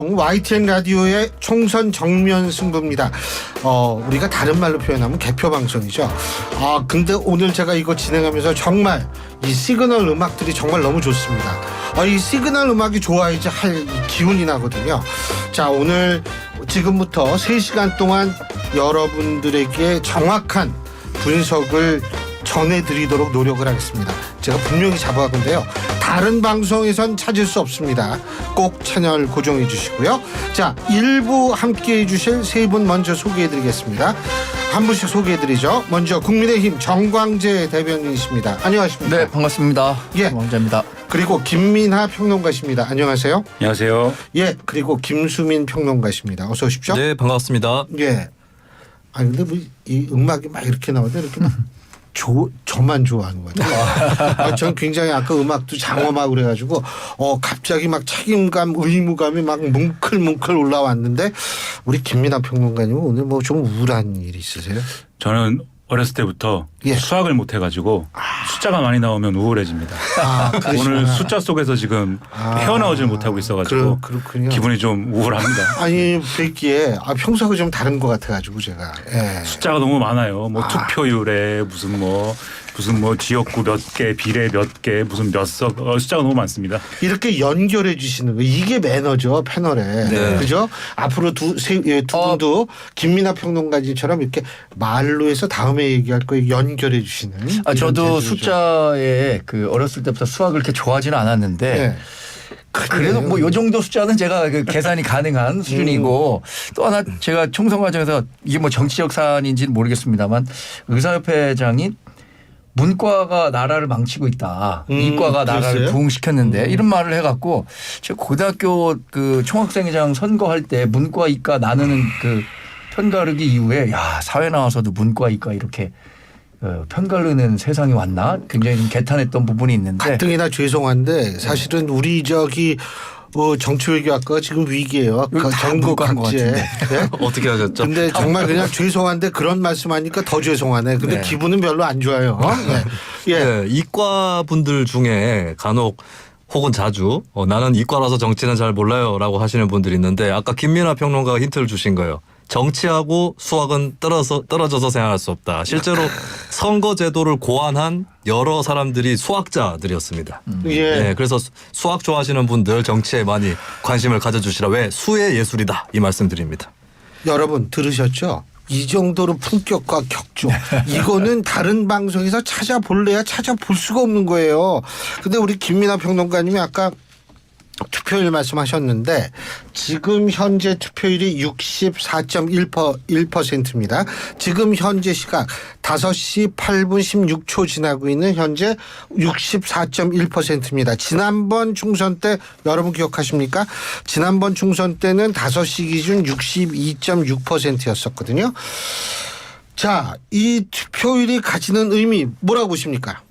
YTN 라디오의 총선 정면 승부입니다. 우리가 다른 말로 표현하면 개표 방송이죠. 근데 오늘 제가 이거 진행하면서 정말 이 시그널 음악들이 정말 너무 좋습니다. 이 시그널 음악이 좋아야지 할 기운이 나거든요. 자, 오늘 지금부터 3시간 동안 여러분들에게 정확한 분석을 전해드리도록 노력을 하겠습니다. 제가 분명히 잡아가건데요. 다른 방송에선 찾을 수 없습니다. 꼭 채널 고정해 주시고요. 자, 1부 함께해 주실 세 분 먼저 소개해드리겠습니다. 한 분씩 소개해드리죠. 먼저 국민의힘 정광재 대변인이십니다. 안녕하십니까? 네, 반갑습니다. 예. 정광재입니다. 그리고 김민하 평론가십니다. 안녕하세요. 안녕하세요. 예, 그리고 김수민 평론가십니다. 어서 오십시오. 네, 반갑습니다. 예. 근데 뭐 이 음악이 막 이렇게 나오는데 이렇게 막 저만 좋아하는 것 같아요. 전 굉장히 아까 음악도 장엄하고 그래가지고 갑자기 막 책임감, 의무감이 막 뭉클뭉클 올라왔는데 우리 김민하 평론가님은 오늘 뭐 좀 우울한 일이 있으세요? 저는 어렸을 때부터 예. 수학을 못 해가지고 숫자가 많이 나오면 우울해집니다. 오늘 숫자 속에서 지금 헤어나오질 못하고 있어가지고 그렇군요. 기분이 좀 우울합니다. 아니 뵙기에 평소하고 좀 다른 것 같아가지고 제가 숫자가 너무 많아요. 뭐 투표율에 무슨 뭐 지역구 몇 개, 비례 몇 개, 무슨 몇 석 숫자가 너무 많습니다. 이렇게 연결해 주시는 거 이게 매너죠 패널에. 네. 그죠? 앞으로 두 분도 김민하 평론가님처럼 이렇게 말로 해서 다음에 얘기할 거 연결해 주시는. 저도 숫자에 어렸을 때부터 수학을 그렇게 좋아하지는 않았는데 네. 그래도 뭐 요 정도 숫자는 제가 계산이 가능한 수준이고 또 하나 제가 총선 과정에서 이게 뭐 정치적 사안인지는 모르겠습니다만 의사협회장이 문과가 나라를 망치고 있다. 이과가 나라를 그랬어요? 부흥시켰는데 이런 말을 해갖고 제가 고등학교 총학생회장 선거할 때 문과 이과 나누는 편가르기 이후에 사회 나와서도 문과 이과 이렇게 편가르는 세상이 왔나 굉장히 좀 개탄했던 부분이 있는데 가뜩이나 죄송한데 사실은 우리 정치외교학과가 지금 위기예요. 전국 각지에. 네? 어떻게 하셨죠? 근데 정말 그냥 죄송한데 그런 말씀하니까 더 죄송하네. 근데 네. 기분은 별로 안 좋아요. 네. 예. 네, 이과 분들 중에 간혹 혹은 자주 나는 이과라서 정치는 잘 몰라요라고 하시는 분들이 있는데 아까 김민하 평론가가 힌트를 주신 거예요. 정치하고 수학은 떨어져서 생각할 수 없다. 실제로 선거 제도를 고안한 여러 사람들이 수학자들이었습니다. 예. 네, 그래서 수학 좋아하시는 분들 정치에 많이 관심을 가져주시라. 왜? 수의 예술이다. 이 말씀드립니다. 여러분 들으셨죠? 이 정도로 품격과 격조. 이거는 다른 방송에서 찾아볼래야 찾아볼 수가 없는 거예요. 근데 우리 김민하 평론가님이 아까 투표율 말씀하셨는데 지금 현재 투표율이 64.1%입니다. 지금 현재 시각 5시 8분 16초 지나고 있는 현재 64.1%입니다. 지난번 총선 때 여러분 기억하십니까? 지난번 총선 때는 5시 기준 62.6%였었거든요. 자, 이 투표율이 가지는 의미 뭐라고 보십니까?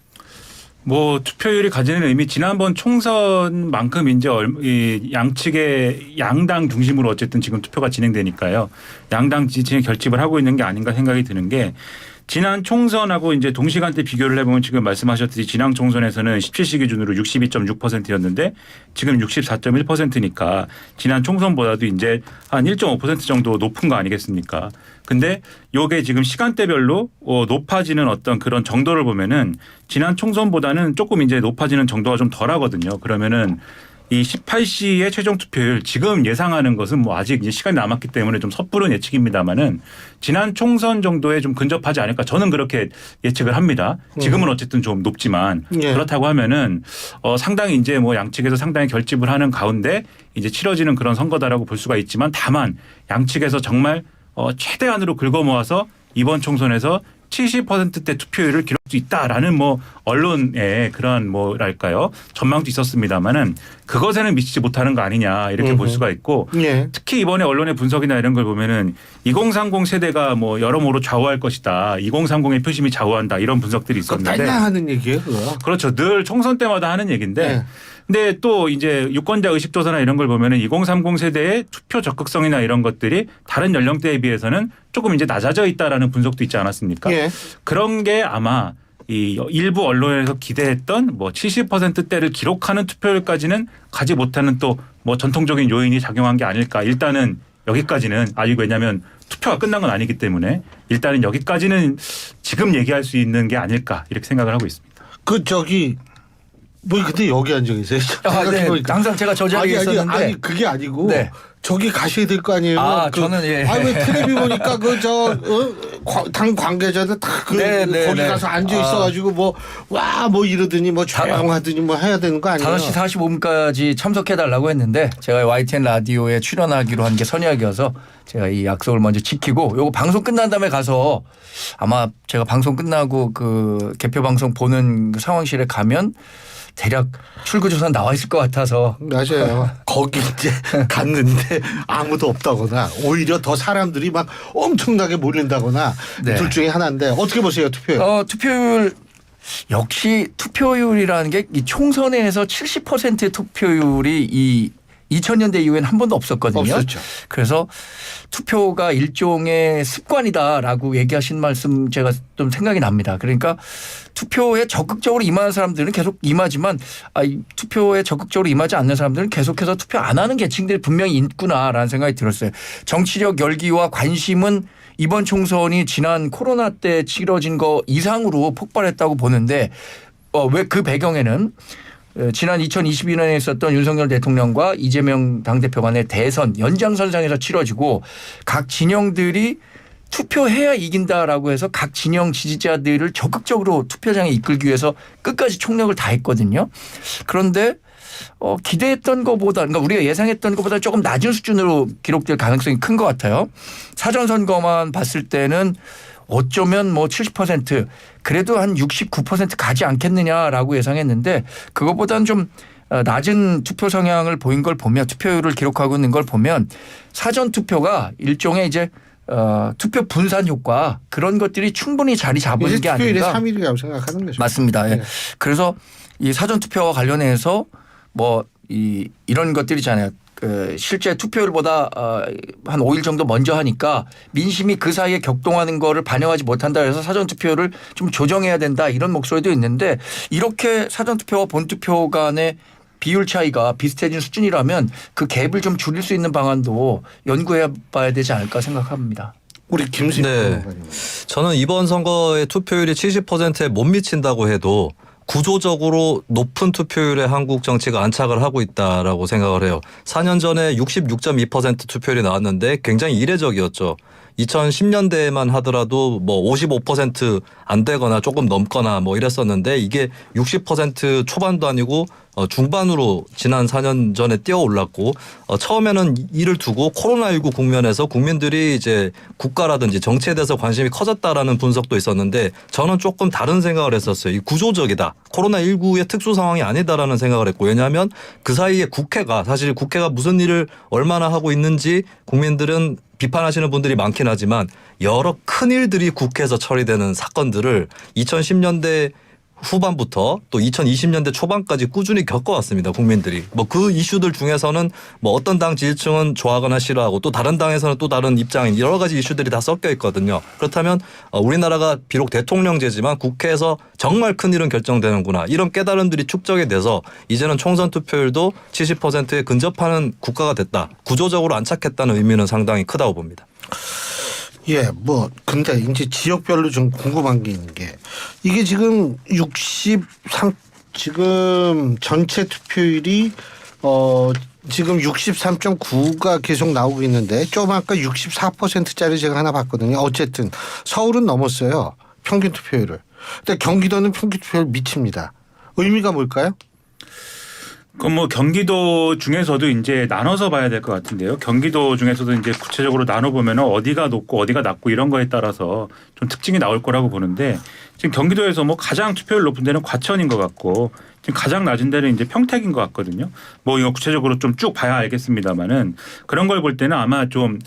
뭐 투표율이 가지는 의미 지난번 총선만큼 이제 이 양측의 양당 중심으로 어쨌든 지금 투표가 진행되니까요. 양당 지지층의 결집을 하고 있는 게 아닌가 생각이 드는 게 지난 총선하고 이제 동시간대 비교를 해보면 지금 말씀하셨듯이 지난 총선에서는 17시 기준으로 62.6%였는데 지금 64.1%니까 지난 총선보다도 이제 한 1.5% 정도 높은 거 아니겠습니까? 근데 요게 지금 시간대별로 높아지는 어떤 그런 정도를 보면은 지난 총선보다는 조금 이제 높아지는 정도가 좀 덜하거든요. 그러면은 이 18시의 최종 투표율 지금 예상하는 것은 뭐 아직 이제 시간이 남았기 때문에 좀 섣부른 예측입니다만은 지난 총선 정도에 좀 근접하지 않을까 저는 그렇게 예측을 합니다. 지금은 어쨌든 좀 높지만 예. 그렇다고 하면은 상당히 이제 뭐 양측에서 상당히 결집을 하는 가운데 이제 치러지는 그런 선거다라고 볼 수가 있지만 다만 양측에서 정말 최대한으로 긁어 모아서 이번 총선에서 70%대 투표율을 기록할 수 있다라는 뭐 언론의 그런 뭐랄까요 전망도 있었습니다만은 그것에는 미치지 못하는 거 아니냐 이렇게 볼 수가 있고 예. 특히 이번에 언론의 분석이나 이런 걸 보면은 2030 세대가 뭐 여러모로 좌우할 것이다. 2030의 표심이 좌우한다 이런 분석들이 그거 있었는데 맨날 하는 얘기예요, 그거. 그렇죠. 늘 총선 때마다 하는 얘기인데 네. 근데 또 이제 유권자 의식조사나 이런 걸 보면은 2030 세대의 투표 적극성이나 이런 것들이 다른 연령대에 비해서는 조금 이제 낮아져 있다라는 분석도 있지 않았습니까? 예. 그런 게 아마 이 일부 언론에서 기대했던 뭐 70%대를 기록하는 투표율까지는 가지 못하는 또 뭐 전통적인 요인이 작용한 게 아닐까. 일단은 여기까지는 아직 왜냐하면 투표가 끝난 건 아니기 때문에 일단은 여기까지는 지금 얘기할 수 있는 게 아닐까 이렇게 생각을 하고 있습니다. 뭐 근데 여기 앉아 계세요? 네. 항상 제가 저 자리에 있었는데 아니 그게 아니고 네. 저기 가셔야 될 거 아니에요? 저는 예. 왜 텔레비 보니까 당 관계자들 다 거기 가서 앉아 있어가지고 뭐 이러더니 뭐 조용하더니 뭐 해야 되는 거 아니에요? 5시 45분까지 참석해달라고 했는데 제가 YTN 라디오에 출연하기로 한 게 선약이어서 제가 이 약속을 먼저 지키고 요거 방송 끝난 다음에 가서 아마 제가 방송 끝나고 그 개표 방송 보는 그 상황실에 가면 대략 출구조사 나와 있을 것 같아서. 맞아요. 거기 이제 갔는데 아무도 없다거나 오히려 더 사람들이 막 엄청나게 몰린다거나 네. 둘 중에 하나인데 어떻게 보세요 투표율? 투표율 역시 투표율이라는 게 이 총선에서 70% 투표율이 이 2000년대 이후에는 한 번도 없었거든요. 없었죠. 그래서 투표가 일종의 습관이다라고 얘기하신 말씀 제가 좀 생각이 납니다. 그러니까 투표에 적극적으로 임하는 사람들은 계속 임하지만 이 투표에 적극적으로 임하지 않는 사람들은 계속해서 투표 안 하는 계층들이 분명히 있구나라는 생각이 들었어요. 정치적 열기와 관심은 이번 총선이 지난 코로나 때 치러진 거 이상으로 폭발했다고 보는데 왜 그 배경에는 지난 2022년에 있었던 윤석열 대통령과 이재명 당대표 간의 대선 연장선상에서 치러지고 각 진영들이 투표해야 이긴다라고 해서 각 진영 지지자들을 적극적으로 투표장에 이끌기 위해서 끝까지 총력을 다했거든요. 그런데 기대했던 것보다 그러니까 우리가 예상했던 것보다 조금 낮은 수준으로 기록될 가능성이 큰 것 같아요. 사전 선거만 봤을 때는 어쩌면 뭐 70% 그래도 한 69% 가지 않겠느냐라고 예상했는데 그것보다는 좀 낮은 투표 성향을 보인 걸 보면 투표율을 기록하고 있는 걸 보면 사전 투표가 일종의 이제 투표 분산 효과 그런 것들이 충분히 자리 잡은 게 투표율의 아닌가. 3위라고 생각하는 거죠. 맞습니다. 예. 네. 그래서 이 사전 투표와 관련해서 뭐 이런 것들이잖아요. 실제 투표율보다 한 5일 정도 먼저 하니까 민심이 그 사이에 격동하는 거를 반영하지 못한다 해서 사전 투표를 좀 조정해야 된다 이런 목소리도 있는데 이렇게 사전 투표와 본 투표 간의 비율 차이가 비슷해진 수준이라면 그 갭을 좀 줄일 수 있는 방안도 연구해 봐야 되지 않을까 생각합니다. 우리 김수희 네. 저는 이번 선거의 투표율이 70%에 못 미친다고 해도 구조적으로 높은 투표율에 한국 정치가 안착을 하고 있다라고 생각을 해요. 4년 전에 66.2% 투표율이 나왔는데 굉장히 이례적이었죠. 2010년대에만 하더라도 뭐 55%안 되거나 조금 넘거나 뭐 이랬었는데 이게 60% 초반도 아니고 중반으로 지난 4년 전에 뛰어올랐고 처음에는 이를 두고 코로나19 국면에서 국민들이 이제 국가라든지 정치에 대해서 관심이 커졌다라는 분석도 있었는데 저는 조금 다른 생각을 했었어요. 이 구조적이다. 코로나19의 특수 상황이 아니다라는 생각을 했고 왜냐하면 그 사이에 사실 국회가 무슨 일을 얼마나 하고 있는지 국민들은 비판하시는 분들이 많긴 하지만 여러 큰 일들이 국회에서 처리되는 사건들을 2010년대 후반부터 또 2020년대 초반까지 꾸준히 겪어왔습니다. 국민들이. 뭐 그 이슈들 중에서는 뭐 어떤 당 지지층은 좋아하거나 싫어하고 또 다른 당에서는 또 다른 입장인 여러 가지 이슈들이 다 섞여 있거든요. 그렇다면 우리나라가 비록 대통령제지만 국회에서 정말 큰일은 결정되는구나. 이런 깨달음들이 축적이 돼서 이제는 총선 투표율도 70%에 근접하는 국가가 됐다. 구조적으로 안착했다는 의미는 상당히 크다고 봅니다. 예, 근데 이제 지역별로 좀 궁금한 게 있는 게 이게 지금 지금 전체 투표율이 지금 63.9가 계속 나오고 있는데 좀 아까 64%짜리 제가 하나 봤거든요. 어쨌든 서울은 넘었어요. 평균 투표율을. 근데 경기도는 평균 투표율 미칩니다. 의미가 뭘까요? 그럼 뭐 경기도 중에서도 이제 나눠서 봐야 될 것 같은데요. 경기도 중에서도 이제 구체적으로 나눠보면 어디가 높고 어디가 낮고 이런 거에 따라서 좀 특징이 나올 거라고 보는데 지금 경기도에서 뭐 가장 투표율 높은 데는 과천인 것 같고 지금 가장 낮은 데는 이제 평택인 것 같거든요. 뭐 이거 구체적으로 좀 쭉 봐야 알겠습니다만은 그런 걸 볼 때는 아마 좀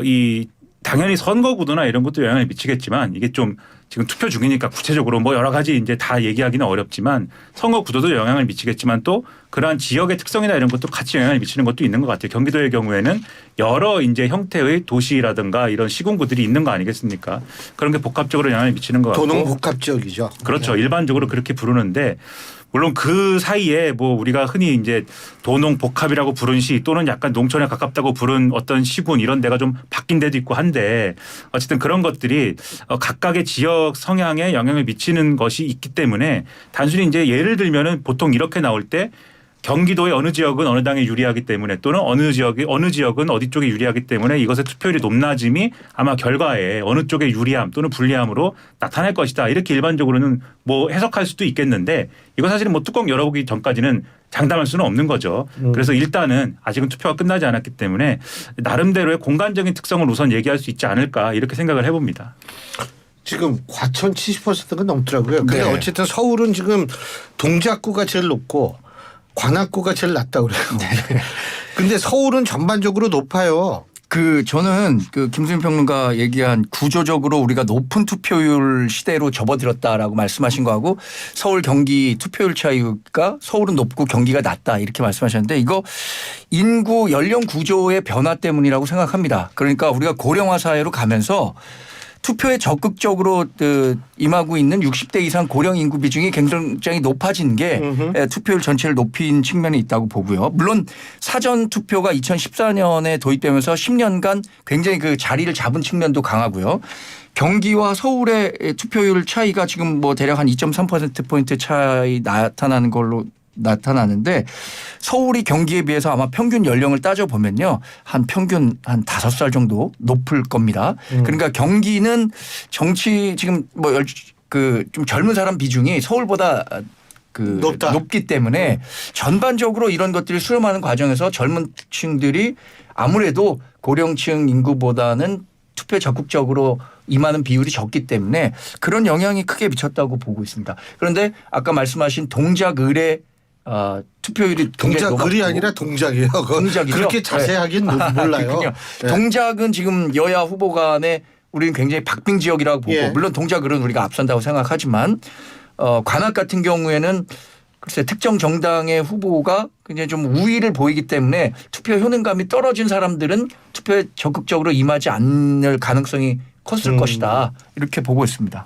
이 당연히 선거 구도나 이런 것도 영향을 미치겠지만 이게 좀 지금 투표 중이니까 구체적으로 뭐 여러 가지 이제 다 얘기하기는 어렵지만 선거 구도도 영향을 미치겠지만 또 그러한 지역의 특성이나 이런 것도 같이 영향을 미치는 것도 있는 것 같아요. 경기도의 경우에는 여러 이제 형태의 도시라든가 이런 시군구들이 있는 거 아니겠습니까? 그런 게 복합적으로 영향을 미치는 것 같고. 도농 복합 지역이죠. 그렇죠. 일반적으로 그렇게 부르는데 물론 그 사이에 뭐 우리가 흔히 이제 도농 복합이라고 부른 시 또는 약간 농촌에 가깝다고 부른 어떤 시군 이런 데가 좀 바뀐 데도 있고 한데 어쨌든 그런 것들이 각각의 지역 성향에 영향을 미치는 것이 있기 때문에 단순히 이제 예를 들면은 보통 이렇게 나올 때 경기도의 어느 지역은 어느 당에 유리하기 때문에 또는 어느 지역은 어디 쪽에 유리하기 때문에 이것의 투표율이 높낮음이 아마 결과에 어느 쪽의 유리함 또는 불리함으로 나타날 것이다. 이렇게 일반적으로는 뭐 해석할 수도 있겠는데 이거 사실은 뭐 뚜껑 열어보기 전까지는 장담할 수는 없는 거죠. 그래서 일단은 아직은 투표가 끝나지 않았기 때문에 나름대로의 공간적인 특성을 우선 얘기할 수 있지 않을까 이렇게 생각을 해봅니다. 지금 과천 70%가 넘더라고요. 근데 네. 어쨌든 서울은 지금 동작구가 제일 높고 관악구가 제일 낮다고 그래요. 근데 서울은 전반적으로 높아요. 저는 김수민 평론가 얘기한 구조적으로 우리가 높은 투표율 시대로 접어들었다라고 말씀하신 거하고 서울 경기 투표율 차이가 서울은 높고 경기가 낮다 이렇게 말씀하셨는데 이거 인구 연령 구조의 변화 때문이라고 생각합니다. 그러니까 우리가 고령화 사회로 가면서 투표에 적극적으로 임하고 있는 60대 이상 고령 인구 비중이 굉장히 높아진 게 투표율 전체를 높인 측면이 있다고 보고요. 물론 사전 투표가 2014년에 도입되면서 10년간 굉장히 그 자리를 잡은 측면도 강하고요. 경기와 서울의 투표율 차이가 지금 뭐 대략 한 2.3%포인트 차이 나타나는 걸로 나타나는데 서울이 경기에 비해서 아마 평균 연령을 따져보면요. 평균 한 5살 정도 높을 겁니다. 그러니까 경기는 정치 지금 뭐 좀 젊은 사람 비중이 서울보다 높기 때문에 전반적으로 이런 것들을 수렴하는 과정에서 젊은 층들이 아무래도 고령층 인구보다는 투표에 적극적으로 임하는 비율이 적기 때문에 그런 영향이 크게 미쳤다고 보고 있습니다. 그런데 아까 말씀하신 동작을의 투표율이 동작을이 아니라 동작이에요. 동작이죠. 그렇게 자세하긴 몰라요. 네. 동작은 지금 여야 후보 간에 우리는 굉장히 박빙 지역이라고 보고 예. 물론 동작을은 우리가 앞선다고 생각하지만 관악 같은 경우에는 글쎄 특정 정당의 후보가 굉장히 좀 우위를 보이기 때문에 투표 효능감이 떨어진 사람들은 투표에 적극적으로 임하지 않을 가능성이 컸을 것이다 이렇게 보고 있습니다.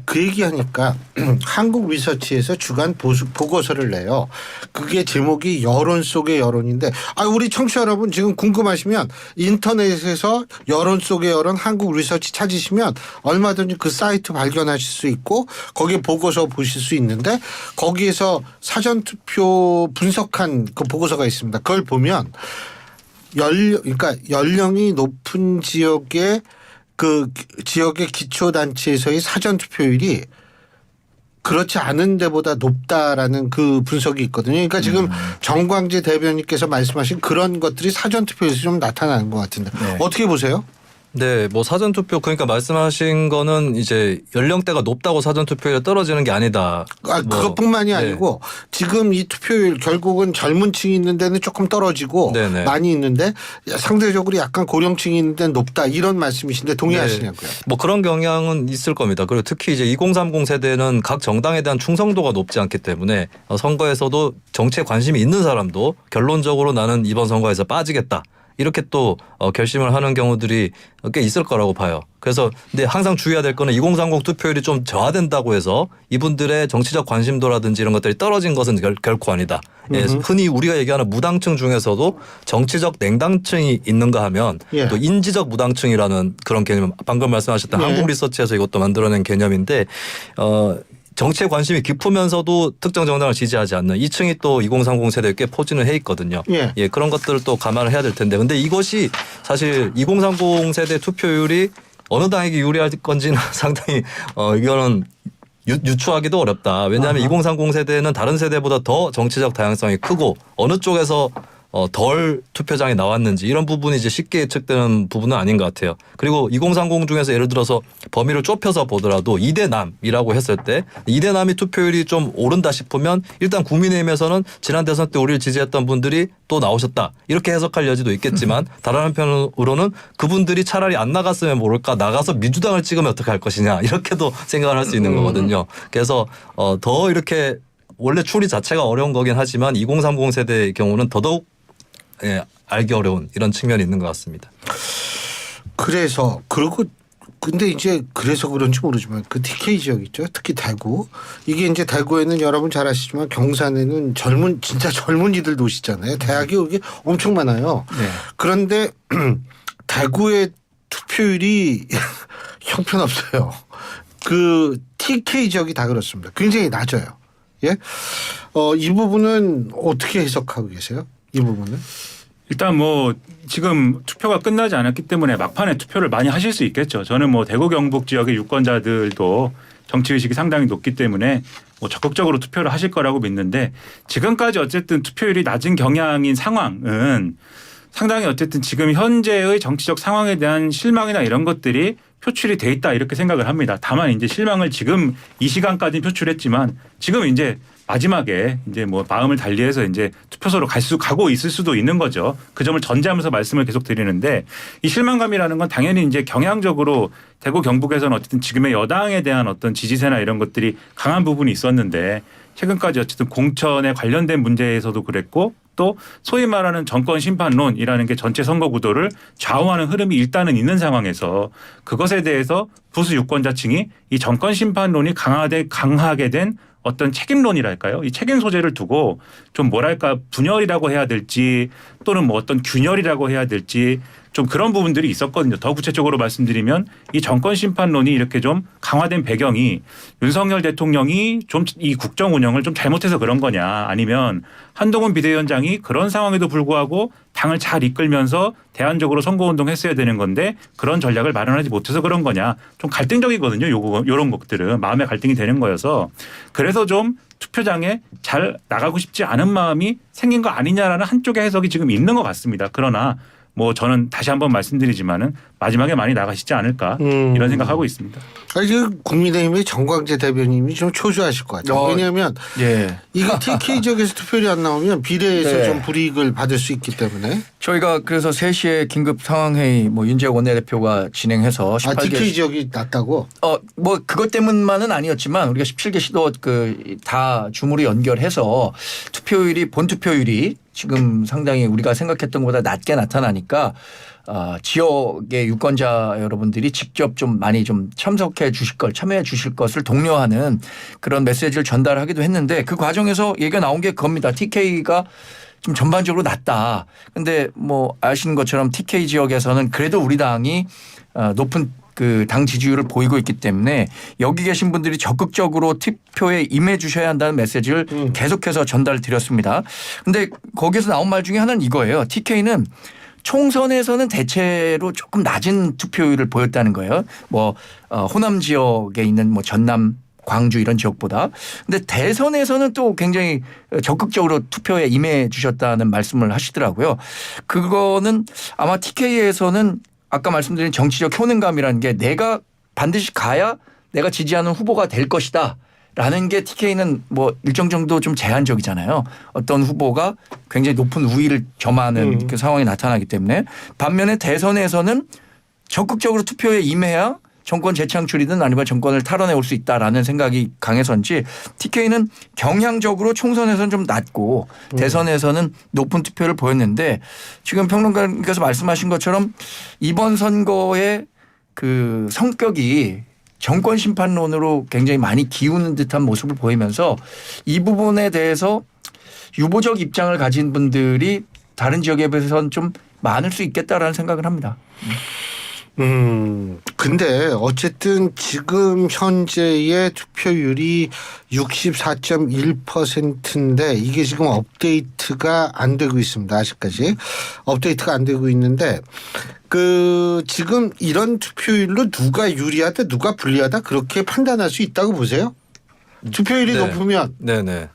그 얘기하니까 한국 리서치에서 주간 보고서를 내요. 그게 제목이 여론 속의 여론인데 우리 청취자 여러분 지금 궁금하시면 인터넷에서 여론 속의 여론 한국 리서치 찾으시면 얼마든지 그 사이트 발견하실 수 있고 거기에 보고서 보실 수 있는데 거기에서 사전투표 분석한 그 보고서가 있습니다. 그걸 보면 그러니까 연령이 높은 지역의 그 지역의 기초단체에서의 사전투표율이 그렇지 않은 데보다 높다라는 그 분석이 있거든요. 그러니까 지금 정광재 대변인께서 말씀하신 그런 것들이 사전투표에서 좀 나타나는 것 같은데 어떻게 보세요? 네, 뭐 사전투표 그러니까 말씀하신 거는 이제 연령대가 높다고 사전투표율이 떨어지는 게 아니다. 그것뿐만이 아니고 지금 이 투표율 결국은 젊은 층이 있는 데는 조금 떨어지고 네네. 많이 있는데 상대적으로 약간 고령층이 있는 데는 높다 이런 말씀이신데 동의하시냐고요? 네. 뭐 그런 경향은 있을 겁니다. 그리고 특히 이제 2030 세대는 각 정당에 대한 충성도가 높지 않기 때문에 선거에서도 정치에 관심이 있는 사람도 결론적으로 나는 이번 선거에서 빠지겠다. 이렇게 또 결심을 하는 경우들이 꽤 있을 거라고 봐요. 그래서 근데 항상 주의해야 될 거는 2030 투표율이 좀 저하된다고 해서 이분들의 정치적 관심도라든지 이런 것들이 떨어진 것은 결코 아니다. 흔히 우리가 얘기하는 무당층 중에서도 정치적 냉당층이 있는가 하면 또 인지적 무당층이라는 그런 개념 방금 말씀하셨던 한국 리서치에서 이것도 만들어낸 개념인데 정치에 관심이 깊으면서도 특정 정당을 지지하지 않는 2층이 또 2030 세대에 꽤 포진을 해 있거든요. 예, 그런 것들을 또 감안을 해야 될 텐데 근데 이것이 사실 2030 세대 투표율이 어느 당에게 유리할 건지는 상당히 이거는 유추하기도 어렵다. 왜냐하면 2030 세대는 다른 세대보다 더 정치적 다양성이 크고 어느 쪽에서 덜 투표장에 나왔는지 이런 부분이 이제 쉽게 예측되는 부분은 아닌 것 같아요. 그리고 2030 중에서 예를 들어서 범위를 좁혀서 보더라도 2대 남이라고 했을 때 2대 남이 투표율이 좀 오른다 싶으면 일단 국민의힘에서는 지난 대선 때 우리를 지지했던 분들이 또 나오셨다 이렇게 해석할 여지도 있겠지만 다른 한편으로는 그분들이 차라리 안 나갔으면 모를까 나가서 민주당을 찍으면 어떻게 할 것이냐 이렇게도 생각을 할 수 있는 거거든요. 그래서 더 이렇게 원래 추리 자체가 어려운 거긴 하지만 2030 세대의 경우는 더더욱 알기 어려운 이런 측면이 있는 것 같습니다. 그래서 그리고 근데 이제 그래서 그런지 모르지만 그 TK 지역 있죠. 특히 대구. 이게 이제 대구에는 여러분 잘 아시지만 경산에는 진짜 젊은이들 도시잖아요. 대학이 여기 엄청 많아요. 네. 그런데 대구의 투표율이 형편없어요. 그 TK 지역이 다 그렇습니다. 굉장히 낮아요. 예? 이 부분은 어떻게 해석하고 계세요? 이 부분은? 일단 뭐 지금 투표가 끝나지 않았기 때문에 막판에 투표를 많이 하실 수 있겠죠. 저는 뭐 대구 경북 지역의 유권자들도 정치의식이 상당히 높기 때문에 뭐 적극적으로 투표를 하실 거라고 믿는데 지금까지 어쨌든 투표율이 낮은 경향인 상황은 상당히 어쨌든 지금 현재의 정치적 상황에 대한 실망이나 이런 것들이 표출이 돼 있다 이렇게 생각을 합니다. 다만 이제 실망을 지금 이 시간까지 표출했지만 지금 이제 마지막에 이제 뭐 마음을 달리해서 이제 투표소로 가고 있을 수도 있는 거죠. 그 점을 전제하면서 말씀을 계속 드리는데 이 실망감이라는 건 당연히 이제 경향적으로 대구 경북에서는 어쨌든 지금의 여당에 대한 어떤 지지세나 이런 것들이 강한 부분이 있었는데 최근까지 어쨌든 공천에 관련된 문제에서도 그랬고 또 소위 말하는 정권 심판론이라는 게 전체 선거 구도를 좌우하는 흐름이 일단은 있는 상황에서 그것에 대해서 보수 유권자층이 이 정권 심판론이 강하게 된 어떤 책임론이랄까요? 이 책임 소재를 두고 좀 뭐랄까 분열이라고 해야 될지 또는 뭐 어떤 균열이라고 해야 될지 좀 그런 부분들이 있었거든요. 더 구체적으로 말씀드리면 이 정권 심판론이 이렇게 좀 강화된 배경이 윤석열 대통령이 좀 이 국정 운영을 좀 잘못해서 그런 거냐 아니면 한동훈 비대위원장이 그런 상황에도 불구하고 당을 잘 이끌면서 대안적으로 선거운동 했어야 되는 건데 그런 전략을 마련하지 못해서 그런 거냐 좀 갈등적이거든요. 요런 것들은 마음의 갈등이 되는 거여서 그래서 좀 투표장에 잘 나가고 싶지 않은 마음이 생긴 거 아니냐라는 한쪽의 해석이 지금 있는 것 같습니다. 그러나 뭐 저는 다시 한번 말씀드리지만은 마지막에 많이 나가시지 않을까 이런 생각하고 있습니다. 아니 국민의힘의 정광재 대변인이 좀 초조하실 것 같아요. 왜냐하면 예. 이게 TK 지역에서 투표율이 안 나오면 비례에서 네. 좀 불이익을 받을 수 있기 때문에. 저희가 그래서 3시에 긴급 상황회의 뭐 윤재욱 원내대표가 진행해서 18개 TK 지역이 낮다고? 뭐 그것 때문만은 아니었지만 우리가 17개 시도 그 다 줌으로 연결해서 투표율이 본 투표율이 지금 상당히 우리가 생각했던 것보다 낮게 나타나니까 지역의 유권자 여러분들이 직접 좀 많이 좀 참여해 주실 것을 독려하는 그런 메시지를 전달하기도 했는데 그 과정에서 얘기가 나온 게 그겁니다. TK가 좀 전반적으로 낮다. 근데 뭐 아시는 것처럼 TK 지역에서는 그래도 우리 당이 높은 그 당 지지율을 보이고 있기 때문에 여기 계신 분들이 적극적으로 투표에 임해 주셔야 한다는 메시지를 계속해서 전달 드렸습니다. 근데 거기서 나온 말 중에 하나는 이거예요. TK는 총선에서는 대체로 조금 낮은 투표율을 보였다는 거예요. 뭐 호남 지역에 있는 뭐 전남 광주 이런 지역보다. 근데 대선에서는 또 굉장히 적극적으로 투표에 임해 주셨다는 말씀을 하시더라고요. 그거는 아마 TK에서는 아까 말씀드린 정치적 효능감이라는 게 내가 반드시 가야 내가 지지하는 후보가 될 것이다. 라는 게 TK는 뭐 일정 정도 좀 제한적이잖아요. 어떤 후보가 굉장히 높은 우위를 점하는 그 상황이 나타나기 때문에 반면에 대선에서는 적극적으로 투표에 임해야 정권 재창출이든 아니면 정권을 탈환해 올 수 있다라는 생각이 강해서인지 TK는 경향적으로 총선에서는 좀 낮고 대선에서는 높은 투표를 보였는데 지금 평론가님께서 말씀하신 것처럼 이번 선거의 그 성격이 정권 심판론으로 굉장히 많이 기우는 듯한 모습을 보이면서 이 부분에 대해서 유보적 입장을 가진 분들이 다른 지역에 비해서는 좀 많을 수 있겠다라는 생각을 합니다. 근데 어쨌든 지금 현재의 투표율이 64.1%인데 이게 지금 업데이트가 안 되고 있습니다. 아직까지. 업데이트가 안 되고 있는데 그 지금 이런 투표율로 누가 유리하다 누가 불리하다 그렇게 판단할 수 있다고 보세요? 투표율이 네. 높으면 네네.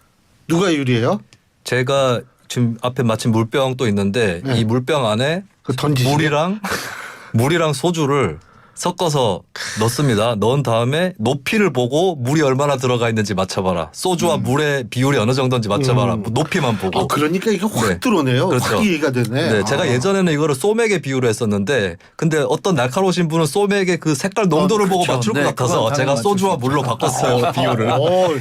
누가 유리해요? 제가 지금 앞에 마침 물병도 있는데 네. 이 물병 안에 그 던지시네. 물이랑 소주를 섞어서 넣습니다. 넣은 다음에 높이를 보고 물이 얼마나 들어가 있는지 맞춰봐라. 소주와 물의 비율이 어느 정도인지 맞춰봐라. 뭐 높이만 보고. 그러니까 이게 확 네. 들어오네요. 그렇죠. 확 이해가 되네. 네, 제가 예전에는 이거를 소맥에 비유를 했었는데 근데 어떤 날카로우신 분은 소맥의 그 색깔 농도를 보고 그렇죠. 맞출 네, 것 같아서 그건 제가 당연히 소주와 맞출 수 물로 있죠. 바꿨어요. 비율을.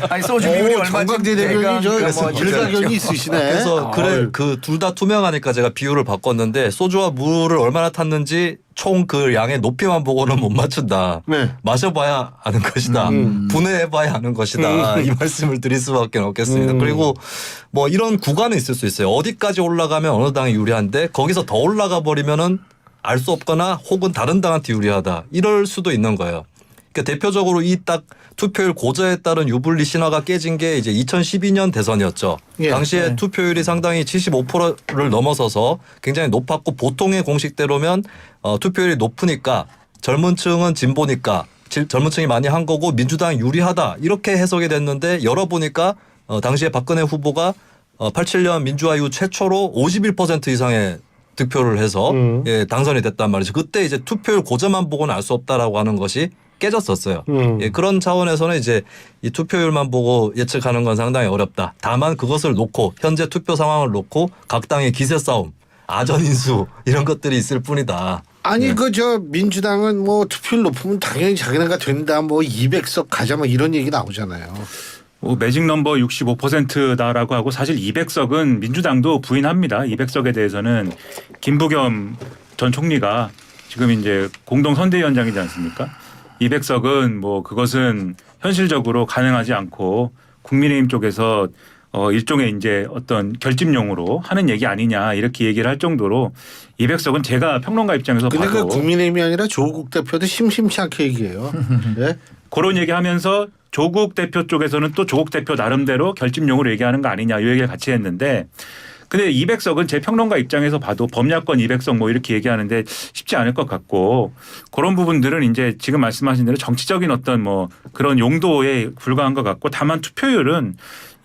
아니 소주 비율이 얼마인지 정강재 대변이 저 대강 뭐 일가견이 있으시네. 그래서 그래 아유. 그 둘 다 투명하니까 제가 비율을 바꿨는데 소주와 물을 얼마나 탔는지 총 그 양의 높이만 보고는 못 맞춘다. 네. 마셔봐야 아는 것이다. 분해해봐야 아는 것이다. 이 말씀을 드릴 수밖에 없겠습니다. 그리고 뭐 이런 구간은 있을 수 있어요. 어디까지 올라가면 어느 당이 유리한데 거기서 더 올라가 버리면은 알 수 없거나 혹은 다른 당한테 유리하다. 이럴 수도 있는 거예요. 그러니까 대표적으로 이 딱 투표율 고저에 따른 유불리 신화가 깨진 게 이제 2012년 대선이었죠. 예. 당시에 투표율이 상당히 75%를 넘어서서 굉장히 높았고 보통의 공식대로면 투표율이 높으니까 젊은 층은 진보니까 젊은 층이 많이 한 거고 민주당이 유리하다 이렇게 해석이 됐는데 열어보니까 당시에 박근혜 후보가 87년 민주화 이후 최초로 51% 이상의 득표를 해서 예, 당선이 됐단 말이죠. 그때 이제 투표율 고저만 보고는 알 수 없다라고 하는 것이 깨졌었어요. 예, 그런 차원에서는 이제 이 투표율만 보고 예측하는 건 상당히 어렵다. 다만 그것을 놓고 현재 투표 상황을 놓고 각 당의 기세 싸움, 아전 인수 이런 것들이 있을 뿐이다. 아니 그 저 민주당은 뭐 투표율 높으면 당연히 자기네가 된다. 뭐 200석 가자 뭐 이런 얘기 나오잖아요. 뭐 매직 넘버 65%다라고 하고 사실 200석은 민주당도 부인합니다. 200석에 대해서는 김부겸 전 총리가 지금 이제 공동 선대위원장이지 않습니까? 200석은 뭐 그것은 현실적으로 가능하지 않고 국민의힘 쪽에서 일종의 이제 어떤 결집용으로 하는 얘기 아니냐 이렇게 얘기를 할 정도로 200석은 제가 평론가 입장에서 근데 봐도 그 국민의힘이 아니라 조국 대표도 심심치 않게 얘기해요. 네? 그런 얘기하면서 조국 대표 쪽에서는 또 조국 대표 나름대로 결집용으로 얘기하는 거 아니냐 이 얘기를 같이 했는데 근데 200석은 제 평론가 입장에서 봐도 범야권 200석 뭐 이렇게 얘기하는데 쉽지 않을 것 같고 그런 부분들은 이제 지금 말씀하신 대로 정치적인 어떤 뭐 그런 용도에 불과한 것 같고 다만 투표율은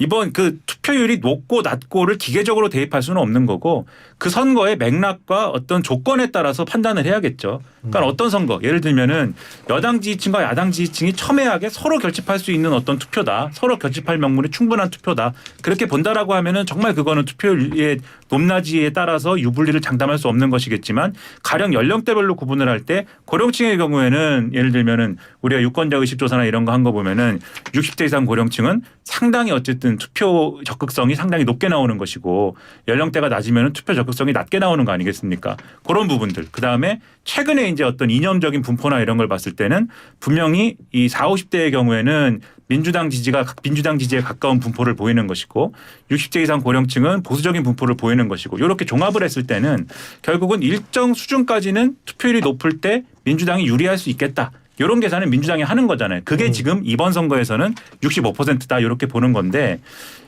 이번 그 투표율이 높고 낮고를 기계적으로 대입할 수는 없는 거고 그 선거의 맥락과 어떤 조건에 따라서 판단을 해야겠죠. 그러니까 어떤 선거 예를 들면은 여당 지지층과 야당 지지층이 첨예하게 서로 결집할 수 있는 어떤 투표다. 서로 결집할 명분이 충분한 투표다. 그렇게 본다라고 하면은 정말 그거는 투표율의 높낮이에 따라서 유불리를 장담할 수 없는 것이겠지만 가령 연령대별로 구분을 할 때 고령층의 경우에는 예를 들면은 우리가 유권자 의식 조사나 이런 거 한 거 보면은 60대 이상 고령층은 상당히 어쨌든 투표 적극성이 상당히 높게 나오는 것이고 연령대가 낮으면 투표 적극성이 낮게 나오는 거 아니겠습니까? 그런 부분들. 그다음에 최근에 이제 어떤 이념적인 분포나 이런 걸 봤을 때는 분명히 이 40, 50대의 경우에는 민주당 지지에 가까운 분포를 보이는 것이고 60대 이상 고령층은 보수적인 분포를 보이는 것이고 이렇게 종합을 했을 때는 결국은 일정 수준까지는 투표율이 높을 때 민주당이 유리할 수 있겠다. 이런 계산을 민주당이 하는 거잖아요. 그게 지금 이번 선거에서는 65%다 이렇게 보는 건데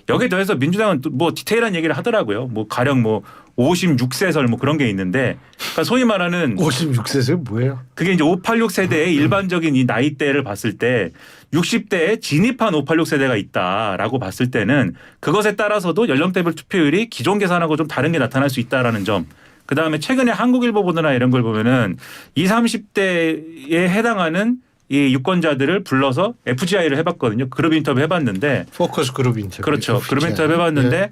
여기에 더해서 민주당은 또 뭐 디테일한 얘기를 하더라고요. 뭐 가령 뭐 56세설 뭐 그런 게 있는데 그러니까 소위 말하는 56세는 뭐예요? 그게 이제 586 세대의 일반적인 이 나이대를 봤을 때 60대에 진입한 586 세대가 있다라고 봤을 때는 그것에 따라서도 연령대별 투표율이 기존 계산하고 좀 다른 게 나타날 수 있다라는 점. 그다음에 최근에 한국일보 보도나 이런 걸 보면은 20, 30대에 해당하는 이 유권자들을 불러서 FGI를 해봤거든요. 그룹 인터뷰 해봤는데 포커스 그룹 인터뷰. 그렇죠. 그룹 인터뷰 해봤는데 네.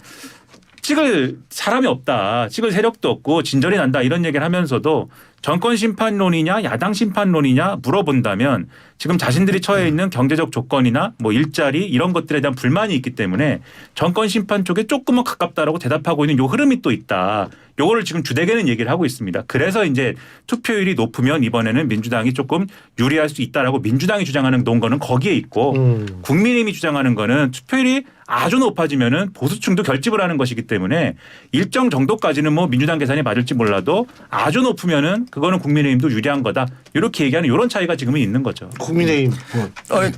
찍을 사람이 없다. 찍을 세력도 없고 진전이 난다. 이런 얘기를 하면서도 정권 심판론이냐 야당 심판론이냐 물어본다면 지금 자신들이 처해 있는 경제적 조건이나 뭐 일자리 이런 것들에 대한 불만이 있기 때문에 정권 심판 쪽에 조금은 가깝다라고 대답하고 있는 요 흐름이 또 있다. 요거를 지금 주되게는 얘기를 하고 있습니다. 그래서 이제 투표율이 높으면 이번에는 민주당이 조금 유리할 수 있다라고 민주당이 주장하는 논거는 거기에 있고 국민의힘이 주장하는 거는 투표율이 아주 높아지면은 보수층도 결집을 하는 것이기 때문에 일정 정도까지는 뭐 민주당 계산이 맞을지 몰라도 아주 높으면은 그거는 국민의힘도 유리한 거다. 이렇게 얘기하는 이런 차이가 지금은 있는 거죠. 국민의힘.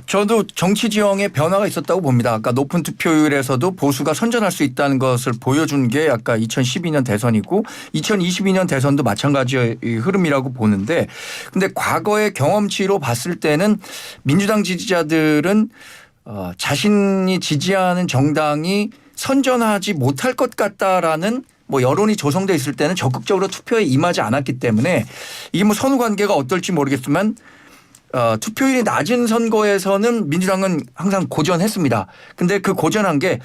저도 정치 지형의 변화가 있었다고 봅니다. 아까 높은 투표율에서도 보수가 선전할 수 있다는 것을 보여준 게 아까 2012년 대선이고 2022년 대선도 마찬가지의 흐름이라고 보는데 근데 과거의 경험치로 봤을 때는 민주당 지지자들은 자신이 지지하는 정당이 선전하지 못할 것 같다라는 뭐 여론이 조성돼 있을 때는 적극적으로 투표에 임하지 않았기 때문에 이게 뭐 선후 관계가 어떨지 모르겠지만 투표율이 낮은 선거에서는 민주당은 항상 고전했습니다. 근데 그 고전한 게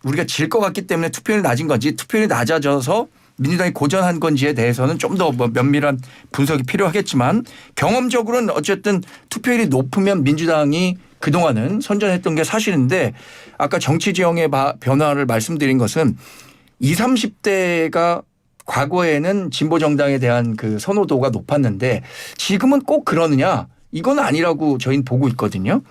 우리가 질 것 같기 때문에 투표율이 낮은 건지 투표율이 낮아져서 민주당이 고전한 건지에 대해서는 좀 더 면밀한 분석이 필요하겠지만 경험적으로는 어쨌든 투표율이 높으면 민주당이 그동안은 선전했던 게 사실인데 아까 정치 지형의 변화를 말씀드린 것은 20, 30대가 과거에는 진보 정당에 대한 그 선호도가 높았는데 지금은 꼭 그러느냐 이건 아니라고 저희는 보고 있거든요.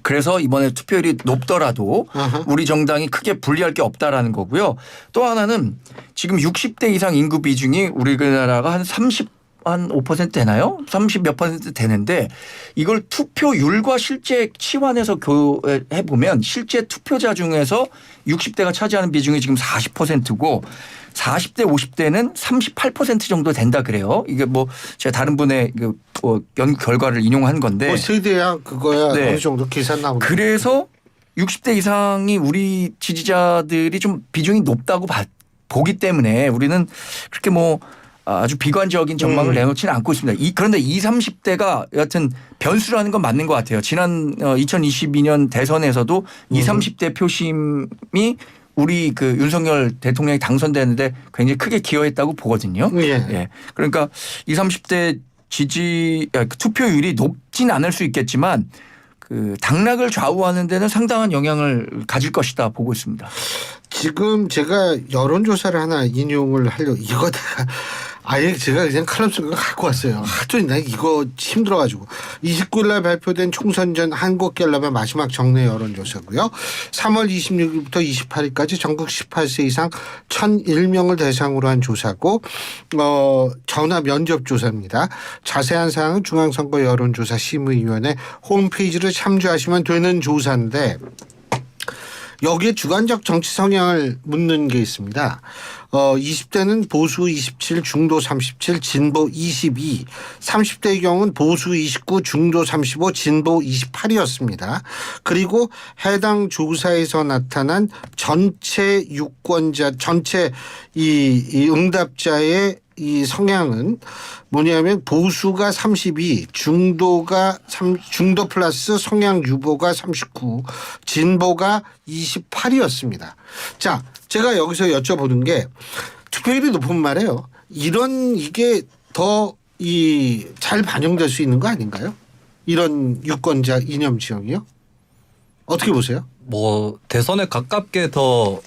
그래서 이번에 투표율이 높더라도 우리 정당이 크게 불리할 게 없다라는 거고요. 또 하나는 지금 60대 이상 인구 비중이 우리나라가 한 5% 되나요? 30 몇 % 되는데 이걸 투표율과 실제 치환해서 교해해 보면 실제 투표자 중에서 60대가 차지하는 비중이 지금 40%고 40대 50대는 38% 정도 된다 그래요. 이게 뭐 제가 다른 분의 연구 결과를 인용한 건데. 뭐 세대야 그거야 네. 어느 정도 계산 나오는. 그래서 60대 이상이 우리 지지자들이 좀 비중이 높다고 보기 때문에 우리는 그렇게 뭐 아주 비관적인 전망을 내놓지는 않고 있습니다. 그런데 20, 30대가 여하튼 변수라는 건 맞는 것 같아요. 지난 2022년 대선에서도 20, 30대 표심이 우리 그 윤석열 대통령이 당선되는데 굉장히 크게 기여했다고 보거든요. 예. 그러니까 20, 30대 투표율이 높진 않을 수 있겠지만 그 당락을 좌우하는 데는 상당한 영향을 가질 것이다 보고 있습니다. 지금 제가 여론조사를 하나 인용을 하려고 이거 내가 아예 제가 그냥 칼럼 쓴 거 갖고 왔어요. 하도 나 이거 힘들어가지고 29일 날 발표된 총선 전 한국갤럽의 마지막 정례 여론조사고요. 3월 26일부터 28일까지 전국 18세 이상 1,001명을 대상으로 한 조사고 전화 면접 조사입니다. 자세한 사항은 중앙선거 여론조사 심의위원회 홈페이지를 참조하시면 되는 조사인데 여기에 주관적 정치 성향을 묻는 게 있습니다. 20대는 보수 27, 중도 37, 진보 22, 30대의 경우는 보수 29, 중도 35, 진보 28이었습니다. 그리고 해당 조사에서 나타난 전체 유권자, 전체 이 응답자의 이 성향은 뭐냐면 보수가 32, 중도 플러스 성향 유보가 39, 진보가 28이었습니다. 자, 제가 여기서 여쭤보는 게 투표율이 높은 말이에요. 이게 더 잘 반영될 수 있는 거 아닌가요? 이런 유권자 이념 지형이요? 어떻게 보세요? 뭐 대선에 가깝게 더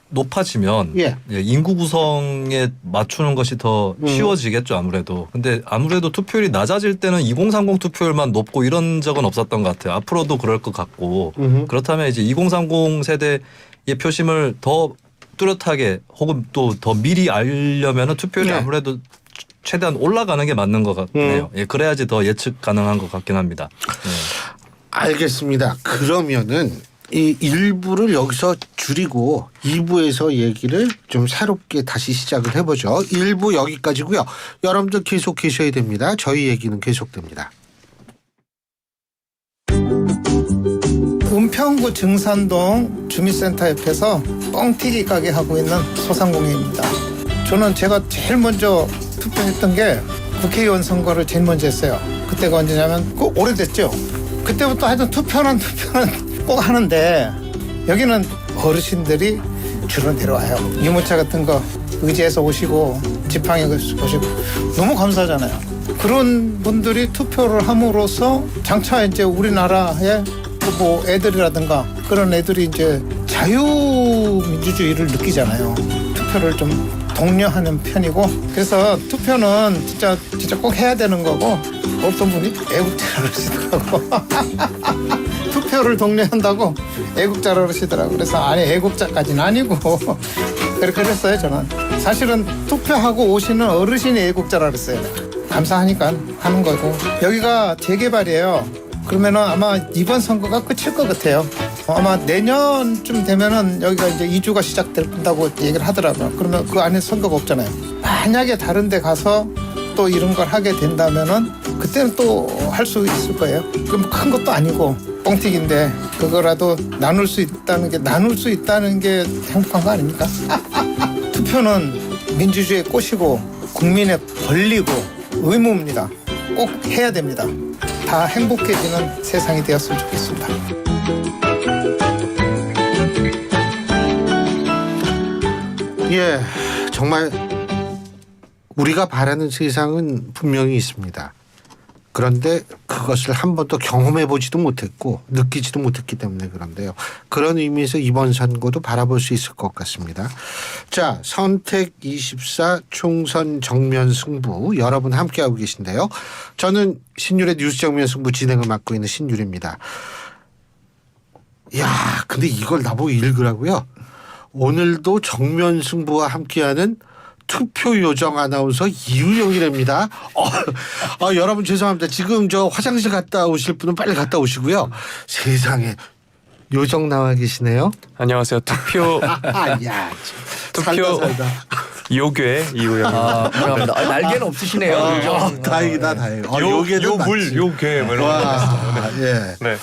높아지면 인구 구성에 맞추는 것이 더 쉬워지겠죠 아무래도. 근데 아무래도 투표율이 낮아질 때는 2030 투표율만 높고 이런 적은 없었던 것 같아요. 앞으로도 그럴 것 같고 그렇다면 이제 2030 세대의 표심을 더 뚜렷하게 혹은 또 더 미리 알려면은 투표율이 아무래도 최대한 올라가는 게 맞는 것 같네요. 그래야지 더 예측 가능한 것 같긴 합니다. 알겠습니다. 그러면은 이 1부를 여기서 줄이고 2부에서 얘기를 좀 새롭게 다시 시작을 해보죠. 1부 여기까지고요. 여러분들 계속 계셔야 됩니다. 저희 얘기는 계속됩니다. 은평구 증산동 주민센터 옆에서 뻥튀기 가게 하고 있는 소상공인입니다. 저는 제가 제일 먼저 투표했던 게 국회의원 선거를 제일 먼저 했어요. 그때가 언제냐면 꼭 오래됐죠. 그때부터 하여튼 투표는 꼭 하는데 여기는 어르신들이 주로 내려와요. 유모차 같은 거 의지해서 오시고 지팡이 오시고 너무 감사하잖아요. 그런 분들이 투표를 함으로써 장차 이제 우리나라의 뭐 애들이라든가 그런 애들이 이제 자유민주주의를 느끼잖아요. 투표를 좀 독려하는 편이고 그래서 투표는 진짜 꼭 해야 되는 거고 어떤 분이 애국자라 그러시더라고. 투표를 독려한다고 애국자라 그러시더라고. 그래서 아니 애국자까지는 아니고 그렇게 그랬어요 저는. 사실은 투표하고 오시는 어르신이 애국자라 그랬어요. 감사하니까 하는 거고. 여기가 재개발이에요. 그러면은 아마 이번 선거가 끝일 것 같아요. 아마 내년쯤 되면은 여기가 이제 이주가 시작된다고 얘기를 하더라고요. 그러면 그 안에 선거가 없잖아요. 만약에 다른 데 가서 또 이런 걸 하게 된다면은 그때는 또 할 수 있을 거예요. 그럼 큰 것도 아니고 뻥튀기인데 그거라도 나눌 수 있다는 게 행복한 거 아닙니까? 투표는 민주주의의 꽃이고 국민의 권리고 의무입니다. 꼭 해야 됩니다. 다 행복해지는 세상이 되었으면 좋겠습니다. 예, 정말 우리가 바라는 세상은 분명히 있습니다. 그런데 그것을 한 번도 경험해 보지도 못했고 느끼지도 못했기 때문에 그런데요. 그런 의미에서 이번 선거도 바라볼 수 있을 것 같습니다. 자, 선택 24 총선 정면 승부 여러분 함께하고 계신데요. 저는 신율의 뉴스 정면 승부 진행을 맡고 있는 신율입니다. 야, 근데 이걸 나보고 읽으라고요? 오늘도 정면 승부와 함께하는 투표 요정 아나운서 이우영이랍니다. 여러분 죄송합니다. 지금 저 화장실 갔다 오실 분은 빨리 갔다 오시고요. 세상에 요정 나와 계시네요. 안녕하세요. 투표 야, 투표 살다. 요괴 이우영입니다. 감사합니다. 날개는 없으시네요. 다행이다, 다행. 요게는 맞지. 요괴 와, 예. 네.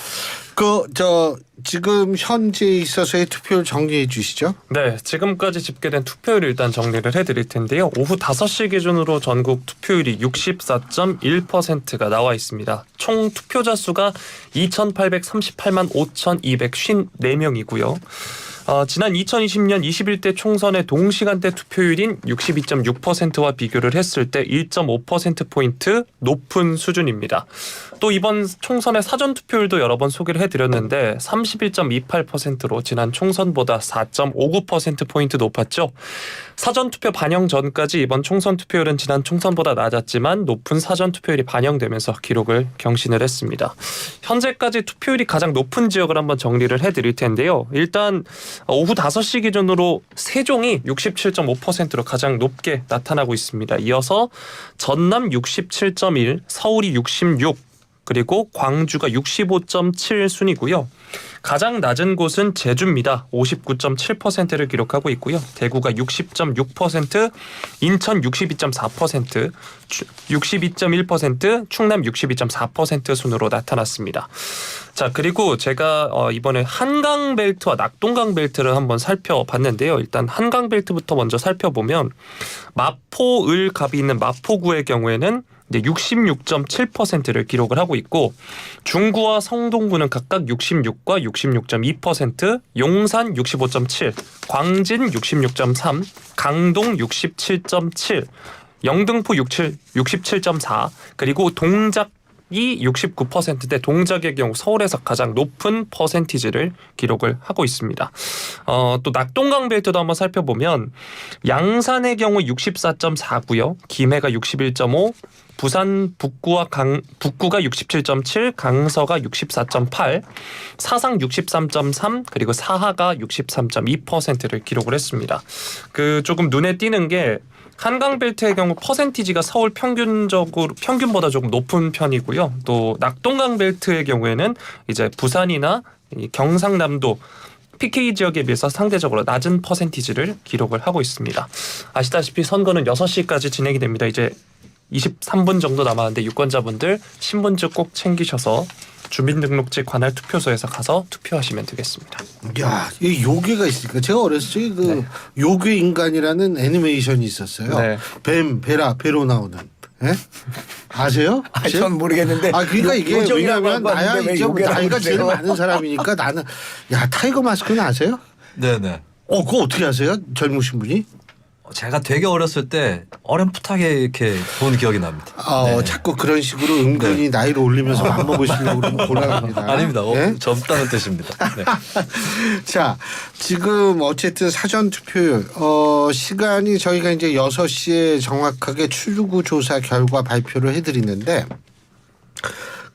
지금 현재 있어서의 투표를 정리해 주시죠. 네, 지금까지 집계된 투표율 일단 정리를 해드릴 텐데요. 오후 5시 기준으로 전국 투표율이 64.1%가 나와 있습니다. 총 투표자 수가 2,838만 5,254명이고요. 지난 2020년 21대 총선의 동시간대 투표율인 62.6%와 비교를 했을 때 1.5%포인트 높은 수준입니다. 또 이번 총선의 사전투표율도 여러 번 소개를 해드렸는데 31.28%로 지난 총선보다 4.59%포인트 높았죠. 사전투표 반영 전까지 이번 총선 투표율은 지난 총선보다 낮았지만 높은 사전투표율이 반영되면서 기록을 경신을 했습니다. 현재까지 투표율이 가장 높은 지역을 한번 정리를 해드릴 텐데요. 일단 오후 5시 기준으로 세종이 67.5%로 가장 높게 나타나고 있습니다. 이어서 전남 67.1, 서울이 66, 그리고 광주가 65.7 순이고요. 가장 낮은 곳은 제주입니다. 59.7%를 기록하고 있고요. 대구가 60.6%, 인천 62.4%, 62.1%, 충남 62.4% 순으로 나타났습니다. 자, 그리고 제가 이번에 한강벨트와 낙동강벨트를 한번 살펴봤는데요. 일단 한강벨트부터 먼저 살펴보면 마포, 을, 갑이 있는 마포구의 경우에는 66.7%를 기록을 하고 있고 중구와 성동구는 각각 66과 66.2%, 용산 65.7, 광진 66.3, 강동 67.7, 영등포 67.4, 그리고 동작이 69%대 동작의 경우 서울에서 가장 높은 퍼센티지를 기록을 하고 있습니다. 또 낙동강벨트도 한번 살펴보면 양산의 경우 64.4고요. 김해가 61.5, 부산 북구가 67.7, 강서가 64.8, 사상 63.3, 그리고 사하가 63.2%를 기록을 했습니다. 조금 눈에 띄는 게 한강벨트의 경우 퍼센티지가 서울 평균보다 조금 높은 편이고요. 또 낙동강벨트의 경우에는 이제 부산이나 경상남도 PK 지역에 비해서 상대적으로 낮은 퍼센티지를 기록을 하고 있습니다. 아시다시피 선거는 6시까지 진행이 됩니다. 이제 23분 정도 남았는데 유권자분들 신분증 꼭 챙기셔서 주민등록지 관할 투표소에서 가서 투표하시면 되겠습니다. 야, 이 요괴가 있으니까 제가 어렸을 때 요괴 인간이라는 애니메이션이 있었어요. 네. 뱀, 배로 나오는. 예? 아세요? 전 모르겠는데. 그러니까 이게 요정이라고 왜냐면 하는 건데 왜 요괴라고 나이가 제일 그러세요? 많은 사람이니까 나는 타이거 마스크는 아세요? 네네. 그거 어떻게 아세요? 젊으신 분이? 제가 되게 어렸을 때 어렴풋하게 이렇게 본 기억이 납니다. 네. 자꾸 그런 식으로 은근히 나이를 올리면서 맘먹으시려고 그러면 곤란합니다. 아닙니다. 예? 젊다는 뜻입니다. 네. 자, 지금 어쨌든 사전 투표율 시간이 저희가 이제 6시에 정확하게 출구조사 결과 발표를 해드리는데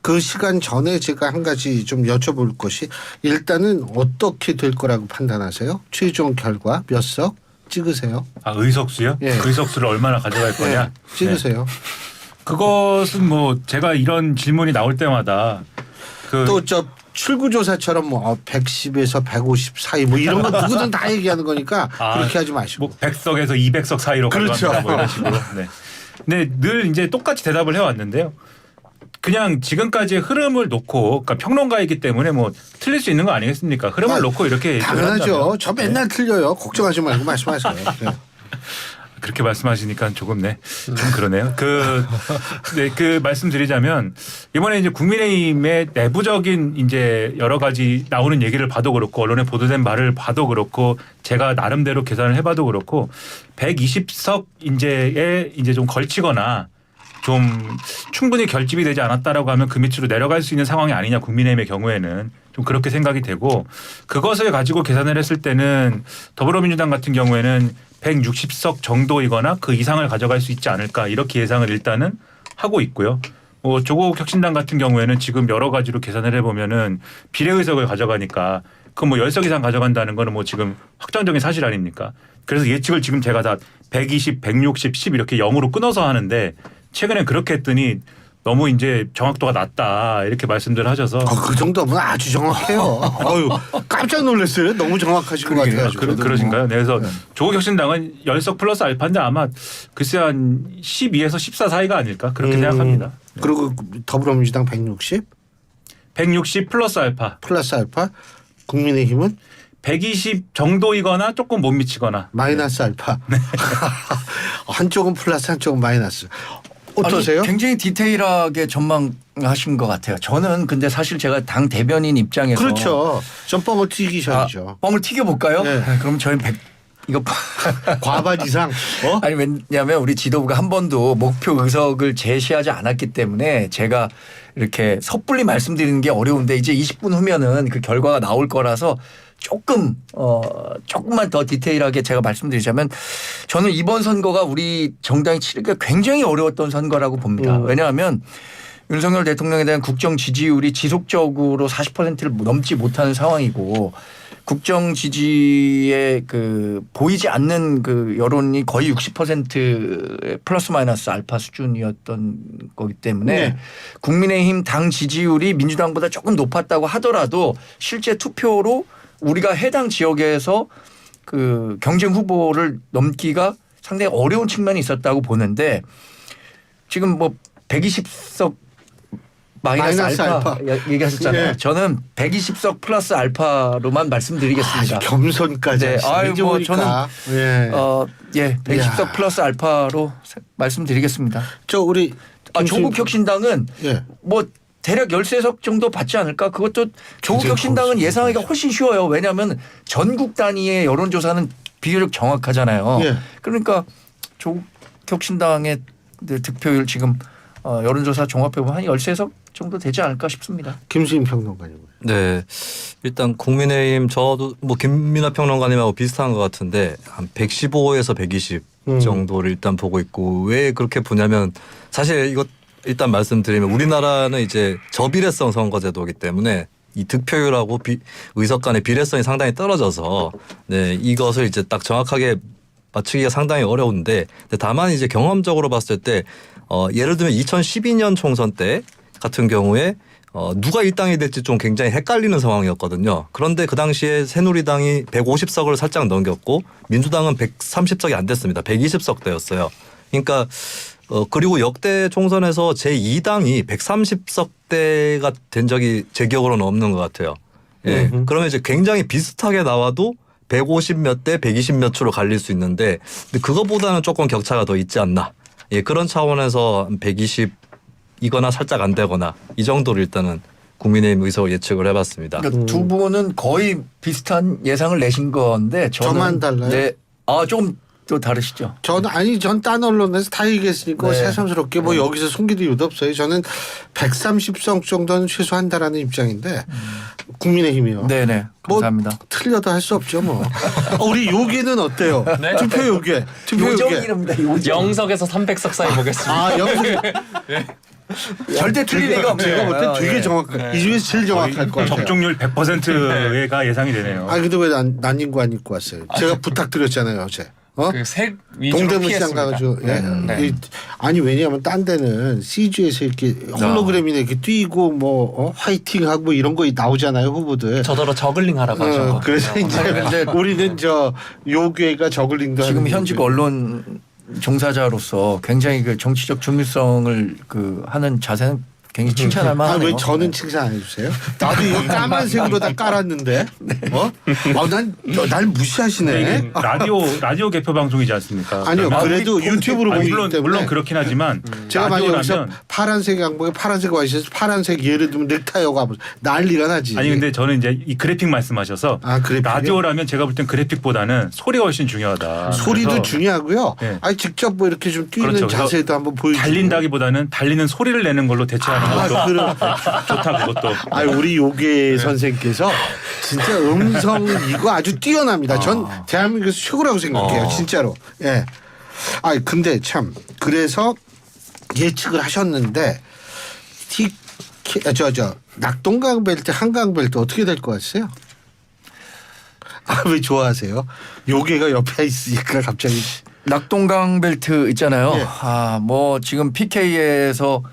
그 시간 전에 제가 한 가지 좀 여쭤볼 것이 일단은 어떻게 될 거라고 판단하세요? 최종 결과 몇 석 찍으세요? 의석수요? 예. 의석수를 얼마나 가져갈 거냐? 네, 찍으세요. 그것은 뭐 제가 이런 질문이 나올 때마다 또 저 출구조사처럼 110에서 150 사이 뭐 이런 거 누구든 다 얘기하는 거니까 그렇게 하지 마시고. 뭐 100석에서 200석 사이로 그렇죠. 가져간다 뭐 이런 식으로. 네. 근데 늘 이제 똑같이 대답을 해왔는데요. 그냥 지금까지의 흐름을 놓고 그러니까 평론가이기 때문에 뭐 틀릴 수 있는 거 아니겠습니까? 흐름을 아, 놓고 이렇게 얘기를 당연하죠. 한다면. 저 맨날 틀려요. 걱정하지 말고 말씀하세요. 네. 그렇게 말씀하시니까 조금 좀 그러네요. 그 말씀드리자면 이번에 이제 국민의힘의 내부적인 이제 여러 가지 나오는 얘기를 봐도 그렇고 언론에 보도된 말을 봐도 그렇고 제가 나름대로 계산을 해봐도 그렇고 120석 이제 좀 걸치거나 좀 충분히 결집이 되지 않았다라고 하면 그 밑으로 내려갈 수 있는 상황이 아니냐 국민의힘의 경우에는 좀 그렇게 생각이 되고 그것을 가지고 계산을 했을 때는 더불어민주당 같은 경우에는 160석 정도이거나 그 이상을 가져갈 수 있지 않을까 이렇게 예상을 일단은 하고 있고요. 뭐 조국 혁신당 같은 경우에는 지금 여러 가지로 계산을 해보면은 비례의석을 가져가니까 그 뭐 10석 이상 가져간다는 거는 뭐 지금 확정적인 사실 아닙니까? 그래서 예측을 지금 제가 다 120, 160, 10 이렇게 0으로 끊어서 하는데 최근에 그렇게 했더니 너무 이제 정확도가 낮다 이렇게 말씀들 하셔서 그 정도면 아주 정확해요. 어유 깜짝 놀랐어요. 너무 정확하신 것 같아요. 그러신가요? 네, 그래서 조국 혁신당은 10석 플러스 알파인데 아마 글쎄 한 12에서 14 사이가 아닐까 그렇게 생각합니다. 그리고 더불어민주당 160 160 플러스 알파. 플러스 알파, 국민의힘은 120 정도이거나 조금 못 미치거나. 마이너스 알파. 한쪽은 플러스 한쪽은 마이너스. 어떠세요? 아니, 굉장히 디테일하게 전망하신 것 같아요. 저는 근데 사실 제가 당 대변인 입장에서 그렇죠. 전 뻥을 튀기셔야죠. 뻥을 튀겨볼까요? 네. 그럼 저희 이거 과반 이상. 아니 왜냐하면 우리 지도부가 한 번도 목표 의석을 제시하지 않았기 때문에 제가 이렇게 섣불리 말씀드리는 게 어려운데 이제 20분 후면은 그 결과가 나올 거라서 조금만 더 디테일하게 제가 말씀드리자면 저는 이번 선거가 우리 정당이 치르기가 굉장히 어려웠던 선거라고 봅니다. 왜냐하면 윤석열 대통령에 대한 국정 지지율이 지속적으로 40%를 넘지 못하는 상황이고 국정 지지에 그 보이지 않는 그 여론이 거의 60% 플러스 마이너스 알파 수준이었던 거기 때문에 네. 국민의힘 당 지지율이 민주당보다 조금 높았다고 하더라도 실제 투표로 우리가 해당 지역에서 그 경쟁 후보를 넘기가 상당히 어려운 측면이 있었다고 보는데 지금 뭐 120석 마이너스 알파 얘기하셨잖아요. 예. 저는 120석 플러스 알파로만 말씀드리겠습니다. 아주 겸손까지. 네. 아유, 뭐 저는 예. 120석 이야. 플러스 알파로 말씀드리겠습니다. 저 우리 조국 혁신당은 예. 뭐 대략 13석 정도 받지 않을까? 그것도 조국 굉장히 혁신당은 커요. 예상하기가 훨씬 쉬워요. 왜냐하면 전국 단위의 여론조사는 비교적 정확하잖아요. 예. 그러니까 조국 혁신당의 득표율 지금 여론조사 종합해보면 한 13석 정도 되지 않을까 싶습니다. 김수임 평론가님. 네. 일단 국민의힘 저도 뭐 김민하 평론가님하고 비슷한 것 같은데 한 115에서 120 정도를 일단 보고 있고 왜 그렇게 보냐면 사실 이거 일단 말씀드리면 우리나라는 이제 저비례성 선거제도이기 때문에 이 득표율하고 의석 간의 비례성이 상당히 떨어져서 네, 이것을 이제 딱 정확하게 맞추기가 상당히 어려운데 다만 이제 경험적으로 봤을 때 예를 들면 2012년 총선 때 같은 경우에 누가 일당이 될지 좀 굉장히 헷갈리는 상황이었거든요. 그런데 그 당시에 새누리당이 150석을 살짝 넘겼고 민주당은 130석이 안 됐습니다. 120석대였어요. 그러니까 그리고 역대 총선에서 제2당이 130석대가 된 적이 제 기억으로는 없는 것 같아요. 예. 그러면 이제 굉장히 비슷하게 나와도 150 몇 대, 120 몇 초로 갈릴 수 있는데 근데 그거보다는 조금 격차가 더 있지 않나. 예, 그런 차원에서 120이거나 살짝 안 되거나 이 정도로 일단은 국민의힘 의석을 예측을 해봤습니다. 그러니까 두 분은 거의 비슷한 예상을 내신 건데 저만 달라요? 네. 조금 또 다르시죠. 전 딴 언론에서 다 얘기했으니까 네. 새삼스럽게 뭐 여기서 숨기도 이유도 없어요. 저는 130석 정도는 최소한다라는 입장인데 국민의힘이요. 네네. 감사합니다. 뭐 틀려도 할 수 없죠 뭐. 우리 요괴는 어때요? 네? 투표 요괴. 투표 요괴. 요정이랍니다. 요정. 0석에서 300석 사이 보겠습니다. 영수 절대 틀릴 리가 없네요. 제가 볼 때 되게 정확해. 이 중에서 제일 정확할 것 같아요. 적중률 100%가 예상이 되네요. 근데 왜 난 인구 안 입고 왔어요? 제가 부탁드렸잖아요 어제. 색 위주로 동대문 시장 피했습니다. 가가지고 네. 아니 왜냐하면 딴 데는 CG에서 이렇게 홀로그램이나 이렇게 뛰고 뭐 화이팅하고 이런 거 나오잖아요 후보들. 저더러 저글링 하라고 하죠. 그래서 이제 근데 우리는 저 요괴가 저글링도 지금 하는 현직 거고요. 언론 종사자로서 굉장히 그 정치적 중립성을 그 하는 자세는 굉장히 칭찬할 아, 만하네요. 왜 저는 칭찬 안 해주세요? 나도 이거 까만색으로 다 깔았는데. 날 무시하시네. 이게 라디오 개표 방송이지 않습니까? 아니요, 그러면 그래도 유튜브로 보기 물론 때문에. 물론 그렇긴 하지만 제가 만약 여기서 라디오라면 파란색 양복에 파란색 와이셔츠 파란색 예를 들면 넥타이가 난리가 나지. 아니 근데 저는 이제 이 그래픽 말씀하셔서 아, 그래픽이요? 라디오라면 제가 볼 땐 그래픽보다는 소리가 훨씬 중요하다. 소리도 그래서 중요하고요. 네. 아니 직접 뭐 이렇게 좀 뛰는 그렇죠. 그래서 자세도 한번 보여주고. 달린다기보다는 달리는 소리를 내는 걸로 대체하는 것도 그럼. 좋다 그것도. 아, 우리 요괴 선생께서 진짜 음성 이거 아주 뛰어납니다. 전 대한민국에서 최고라고 생각해요, 진짜로. 예. 아, 근데 참 그래서 예측을 하셨는데 낙동강 벨트, 한강 벨트 어떻게 될 것 같으세요? 아, 왜 좋아하세요? 요괴가 옆에 있으니까 갑자기. 낙동강 벨트 있잖아요. 예. 뭐 지금 PK에서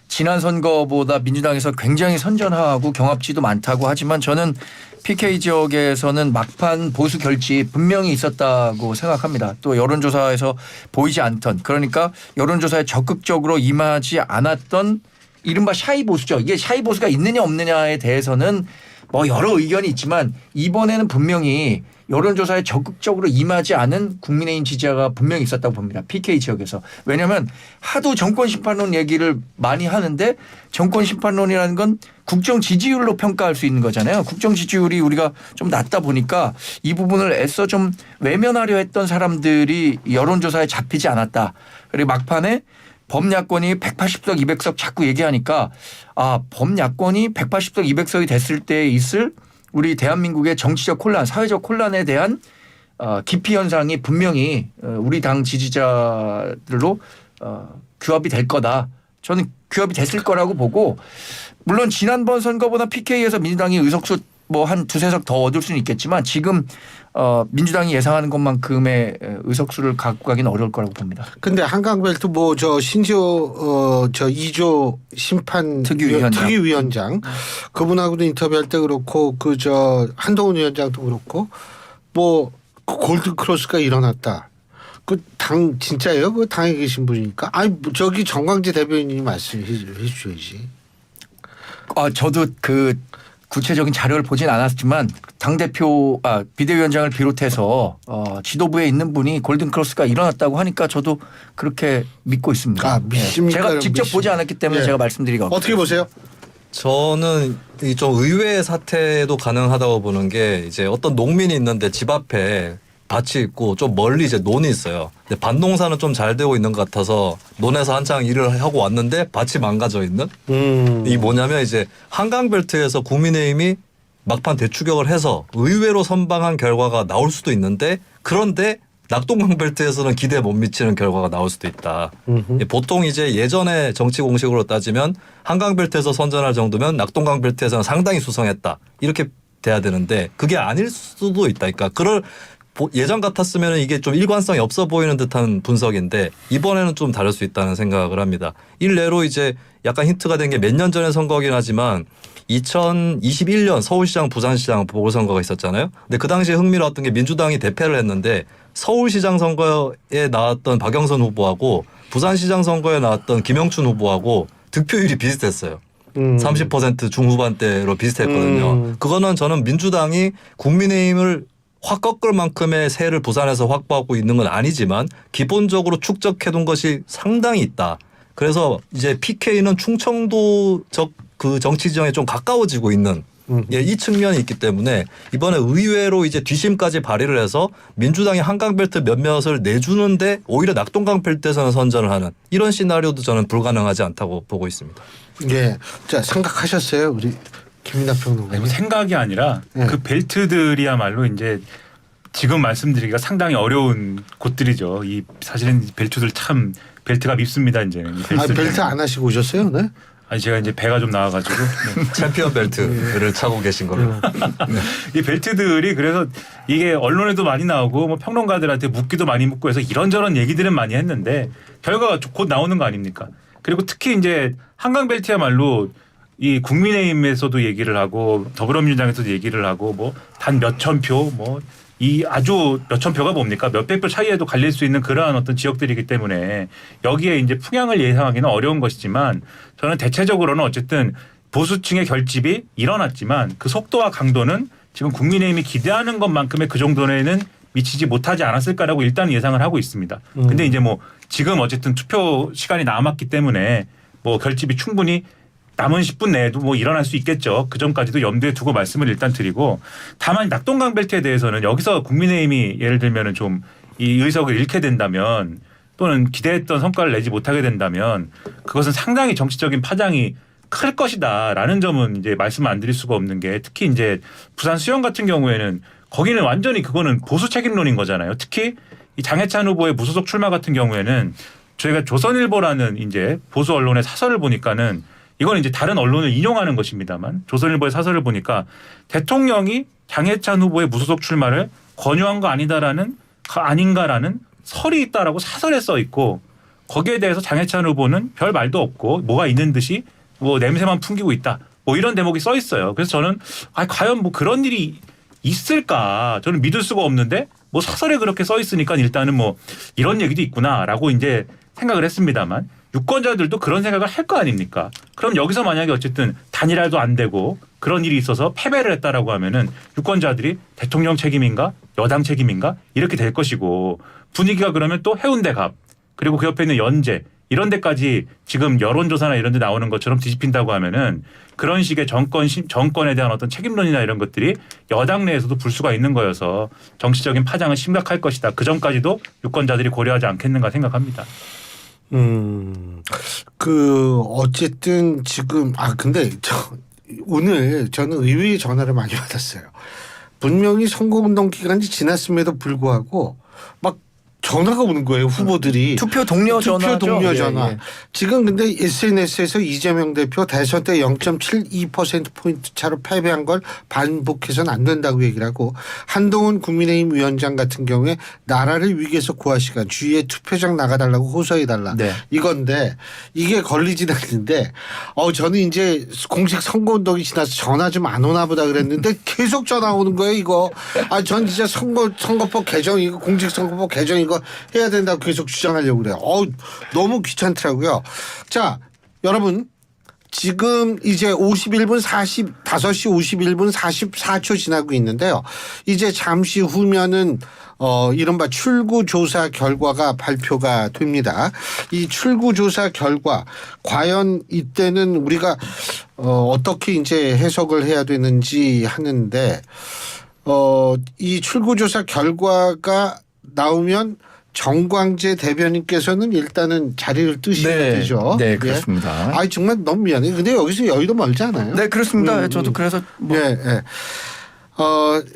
지난 선거보다 민주당에서 굉장히 선전하고 경합지도 많다고 하지만 저는 PK 지역에서는 막판 보수 결집 분명히 있었다고 생각합니다. 또 여론조사에서 보이지 않던, 그러니까 여론조사에 적극적으로 임하지 않았던 이른바 샤이 보수죠. 이게 샤이 보수가 있느냐 없느냐에 대해서는 뭐 여러 의견이 있지만 이번에는 분명히 여론조사에 적극적으로 임하지 않은 국민의힘 지지자가 분명히 있었다고 봅니다. PK 지역에서. 왜냐하면 하도 정권심판론 얘기를 많이 하는데 정권심판론이라는 건 국정 지지율로 평가할 수 있는 거잖아요. 국정 지지율이 우리가 좀 낮다 보니까 이 부분을 애써 좀 외면하려 했던 사람들이 여론조사에 잡히지 않았다. 그리고 막판에 범야권이 180석 200석 자꾸 얘기하니까 범야권이 180석 200석이 됐을 때 있을 우리 대한민국의 정치적 혼란, 사회적 혼란에 대한 기피 현상이 분명히 우리 당 지지자들로 규합이 될 거다. 저는 규합이 됐을 거라고 보고, 물론 지난번 선거보다 PK에서 민주당이 의석수 뭐 한 두세 석 더 얻을 수는 있겠지만 지금 민주당이 예상하는 것만큼의 의석수를 갖고 가기는 어려울 거라고 봅니다. 근데 한강벨트 뭐 신지호 2조 심판 특위위원장 그분하고도 인터뷰할 때 그렇고 한동훈 위원장도 그렇고 뭐 골든 크로스가 일어났다. 그 당 진짜예요? 그 당에 계신 분이니까. 아니 저기 정광재 대변인이 말씀해 주셔야지. 저도 그 구체적인 자료를 보진 않았지만 당대표 비대위원장을 비롯해서 지도부에 있는 분이 골든크로스가 일어났다고 하니까 저도 그렇게 믿고 있습니다. 믿습니까? 제가 직접 보지 않았기 때문에 제가 말씀드리기가 어떻게 보세요? 저는 이 좀 의외의 사태도 가능하다고 보는 게, 이제 어떤 농민이 있는데 집 앞에 밭이 있고 좀 멀리 이제 논이 있어요. 근데 밭농사는 좀 잘 되고 있는 것 같아서 논에서 한창 일을 하고 왔는데 밭이 망가져 있는. 이 뭐냐면 이제 한강벨트에서 국민의힘이 막판 대추격을 해서 의외로 선방한 결과가 나올 수도 있는데, 그런데 낙동강벨트에서는 기대에 못 미치는 결과가 나올 수도 있다. 보통 이제 예전에 정치 공식으로 따지면 한강벨트에서 선전할 정도면 낙동강벨트에서는 상당히 수성했다, 이렇게 돼야 되는데 그게 아닐 수도 있다. 그러니까 예전 같았으면 이게 좀 일관성이 없어 보이는 듯한 분석인데 이번에는 좀 다를 수 있다는 생각을 합니다. 일례로 이제 약간 힌트가 된 게 몇 년 전의 선거긴 하지만 2021년 서울시장, 부산시장 보궐선거가 있었잖아요. 근데 그 당시에 흥미로웠던 게 민주당이 대패를 했는데 서울시장 선거에 나왔던 박영선 후보하고 부산시장 선거에 나왔던 김영춘 후보하고 득표율이 비슷했어요. 30% 중후반대로 비슷했거든요. 그거는 저는 민주당이 국민의힘을 확 꺾을 만큼의 세를 부산에서 확보하고 있는 건 아니지만 기본적으로 축적해둔 것이 상당히 있다. 그래서 이제 PK는 충청도적 그 정치 지형에 좀 가까워지고 있는 이 측면이 있기 때문에 이번에 의외로 이제 뒷심까지 발휘를 해서 민주당이 한강벨트 몇몇을 내주는데 오히려 낙동강벨트에서는 선전을 하는 이런 시나리오도 저는 불가능하지 않다고 보고 있습니다. 예, 자 생각하셨어요, 우리 김민하 평론가님? 생각이 아니라 그 벨트들이야말로 이제 지금 말씀드리기가 상당히 어려운 곳들이죠. 이 사실은 벨트들 참 벨트가 밉습니다 이제는. 벨트 안 하시고 오셨어요, 네? 아니 제가 이제 배가 좀 나와가지고 챔피언 벨트를 차고 계신 걸로. 이 벨트들이 그래서 이게 언론에도 많이 나오고 뭐 평론가들한테 묻기도 많이 묻고 해서 이런저런 얘기들은 많이 했는데 결과가 곧 나오는 거 아닙니까? 그리고 특히 이제 한강 벨트야말로 이 국민의힘에서도 얘기를 하고 더불어민주당에서도 얘기를 하고 뭐 단 몇천 표 뭐 이 아주 몇천 표가 뭡니까? 몇백 표 차이에도 갈릴 수 있는 그러한 어떤 지역들이기 때문에 여기에 이제 풍향을 예상하기는 어려운 것이지만 저는 대체적으로는 어쨌든 보수층의 결집이 일어났지만 그 속도와 강도는 지금 국민의힘이 기대하는 것만큼의 그 정도에는 미치지 못하지 않았을까라고 일단 예상을 하고 있습니다. 근데 이제 뭐 지금 어쨌든 투표 시간이 남았기 때문에 뭐 결집이 충분히 남은 10분 내에도 뭐 일어날 수 있겠죠. 그 전까지도 염두에 두고 말씀을 일단 드리고 다만 낙동강 벨트에 대해서는 여기서 국민의힘이 예를 들면은 좀 이 의석을 잃게 된다면 또는 기대했던 성과를 내지 못하게 된다면 그것은 상당히 정치적인 파장이 클 것이다라는 점은 이제 말씀을 안 드릴 수가 없는 게 특히 이제 부산 수영 같은 경우에는 거기는 완전히 그거는 보수 책임론인 거잖아요. 특히 이 장해찬 후보의 무소속 출마 같은 경우에는 저희가 조선일보라는 이제 보수 언론의 사설을 보니까는 이건 이제 다른 언론을 인용하는 것입니다만 조선일보의 사설을 보니까 대통령이 장해찬 후보의 무소속 출마를 권유한 거 아닌가라는 설이 있다라고 사설에 써 있고 거기에 대해서 장해찬 후보는 별 말도 없고 뭐가 있는 듯이 뭐 냄새만 풍기고 있다. 뭐 이런 대목이 써 있어요. 그래서 저는 과연 뭐 그런 일이 있을까 저는 믿을 수가 없는데 뭐 사설에 그렇게 써 있으니까 일단은 뭐 이런 얘기도 있구나라고 이제 생각을 했습니다만 유권자들도 그런 생각을 할 거 아닙니까? 그럼 여기서 만약에 어쨌든 단일화도 안 되고 그런 일이 있어서 패배를 했다라고 하면은 유권자들이 대통령 책임인가 여당 책임인가 이렇게 될 것이고 분위기가 그러면 또 해운대 갑 그리고 그 옆에 있는 연재 이런 데까지 지금 여론조사나 이런 데 나오는 것처럼 뒤집힌다고 하면은 그런 식의 정권에 대한 어떤 책임론이나 이런 것들이 여당 내에서도 불 수가 있는 거여서 정치적인 파장은 심각할 것이다. 그 점까지도 유권자들이 고려하지 않겠는가 생각합니다. 어쨌든 지금 근데 오늘 저는 의외의 전화를 많이 받았어요. 분명히 선거운동 기간이 지났음에도 불구하고 막 전화가 오는 거예요. 후보들이. 투표 동료 전화죠. 투표 동료 예, 전화. 예. 지금 근데 SNS에서 이재명 대표 대선 때 0.72%포인트 차로 패배한 걸 반복해서는 안 된다고 얘기를 하고 한동훈 국민의힘 위원장 같은 경우에 나라를 위기에서 구할 시간 주위에 투표장 나가달라고 호소해달라. 네. 이건데 이게 걸리진 않는데 저는 이제 공식 선거운동이 지나서 전화 좀 안 오나 보다 그랬는데 계속 전화 오는 거예요 이거. 전 진짜 선거법 개정 이거 공직선거법 개정 이거 해야 된다고 계속 주장하려고 그래요. 너무 귀찮더라고요. 자, 여러분 지금 이제 5시 51분 44초 지나고 있는데요. 이제 잠시 후면은 이른바 출구조사 결과가 발표가 됩니다. 이 출구조사 결과 과연 이때는 우리가 어떻게 이제 해석을 해야 되는지 하는데 이 출구조사 결과가 나오면 정광재 대변인께서는 일단은 자리를 뜨시면 되죠. 네, 그렇습니다. 정말 너무 미안해요. 근데 여기서 여의도 멀지 않아요? 네, 그렇습니다. 저도 그래서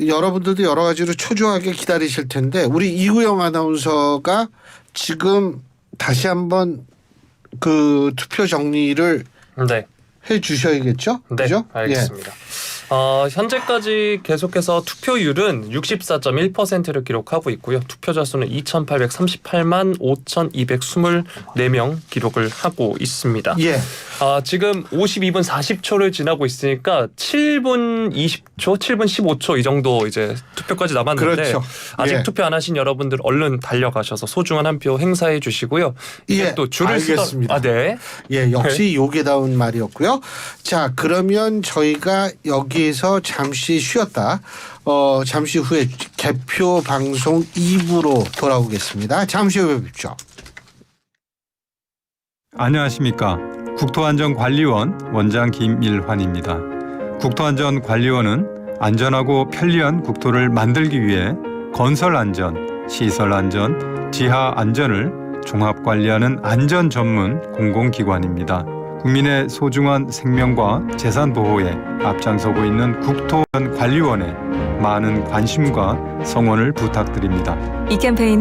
여러분들도 여러 가지로 초조하게 기다리실 텐데 우리 이구영 아나운서가 지금 다시 한번 그 투표 정리를 해 주셔야겠죠? 네, 그죠? 알겠습니다. 현재까지 계속해서 투표율은 64.1%를 기록하고 있고요. 투표자 수는 2,838만 5,224명 기록을 하고 있습니다. 예. 지금 52분 40초를 지나고 있으니까 7분 20초, 7분 15초 이 정도 이제 투표까지 남았는데 그렇죠. 아직 예. 투표 안 하신 여러분들 얼른 달려가셔서 소중한 한 표 행사해 주시고요. 예, 또 줄을 알겠습니다. 네. 예, 역시 요괴다운 말이었고요. 자, 그러면 저희가 여기에서 잠시 쉬었다. 잠시 후에 개표 방송 2부로 돌아오겠습니다. 잠시 후에 뵙죠. 안녕하십니까. 국토안전관리원 원장 김일환입니다. 국토안전관리원은 안전하고 편리한 국토를 만들기 위해 건설 안전, 시설 안전, 지하 안전을 종합 관리하는 안전 전문 공공기관입니다. 국민의 소중한 생명과 재산 보호에 앞장서고 있는 국토안전관리원에 많은 관심과 성원을 부탁드립니다. 이 캠페인은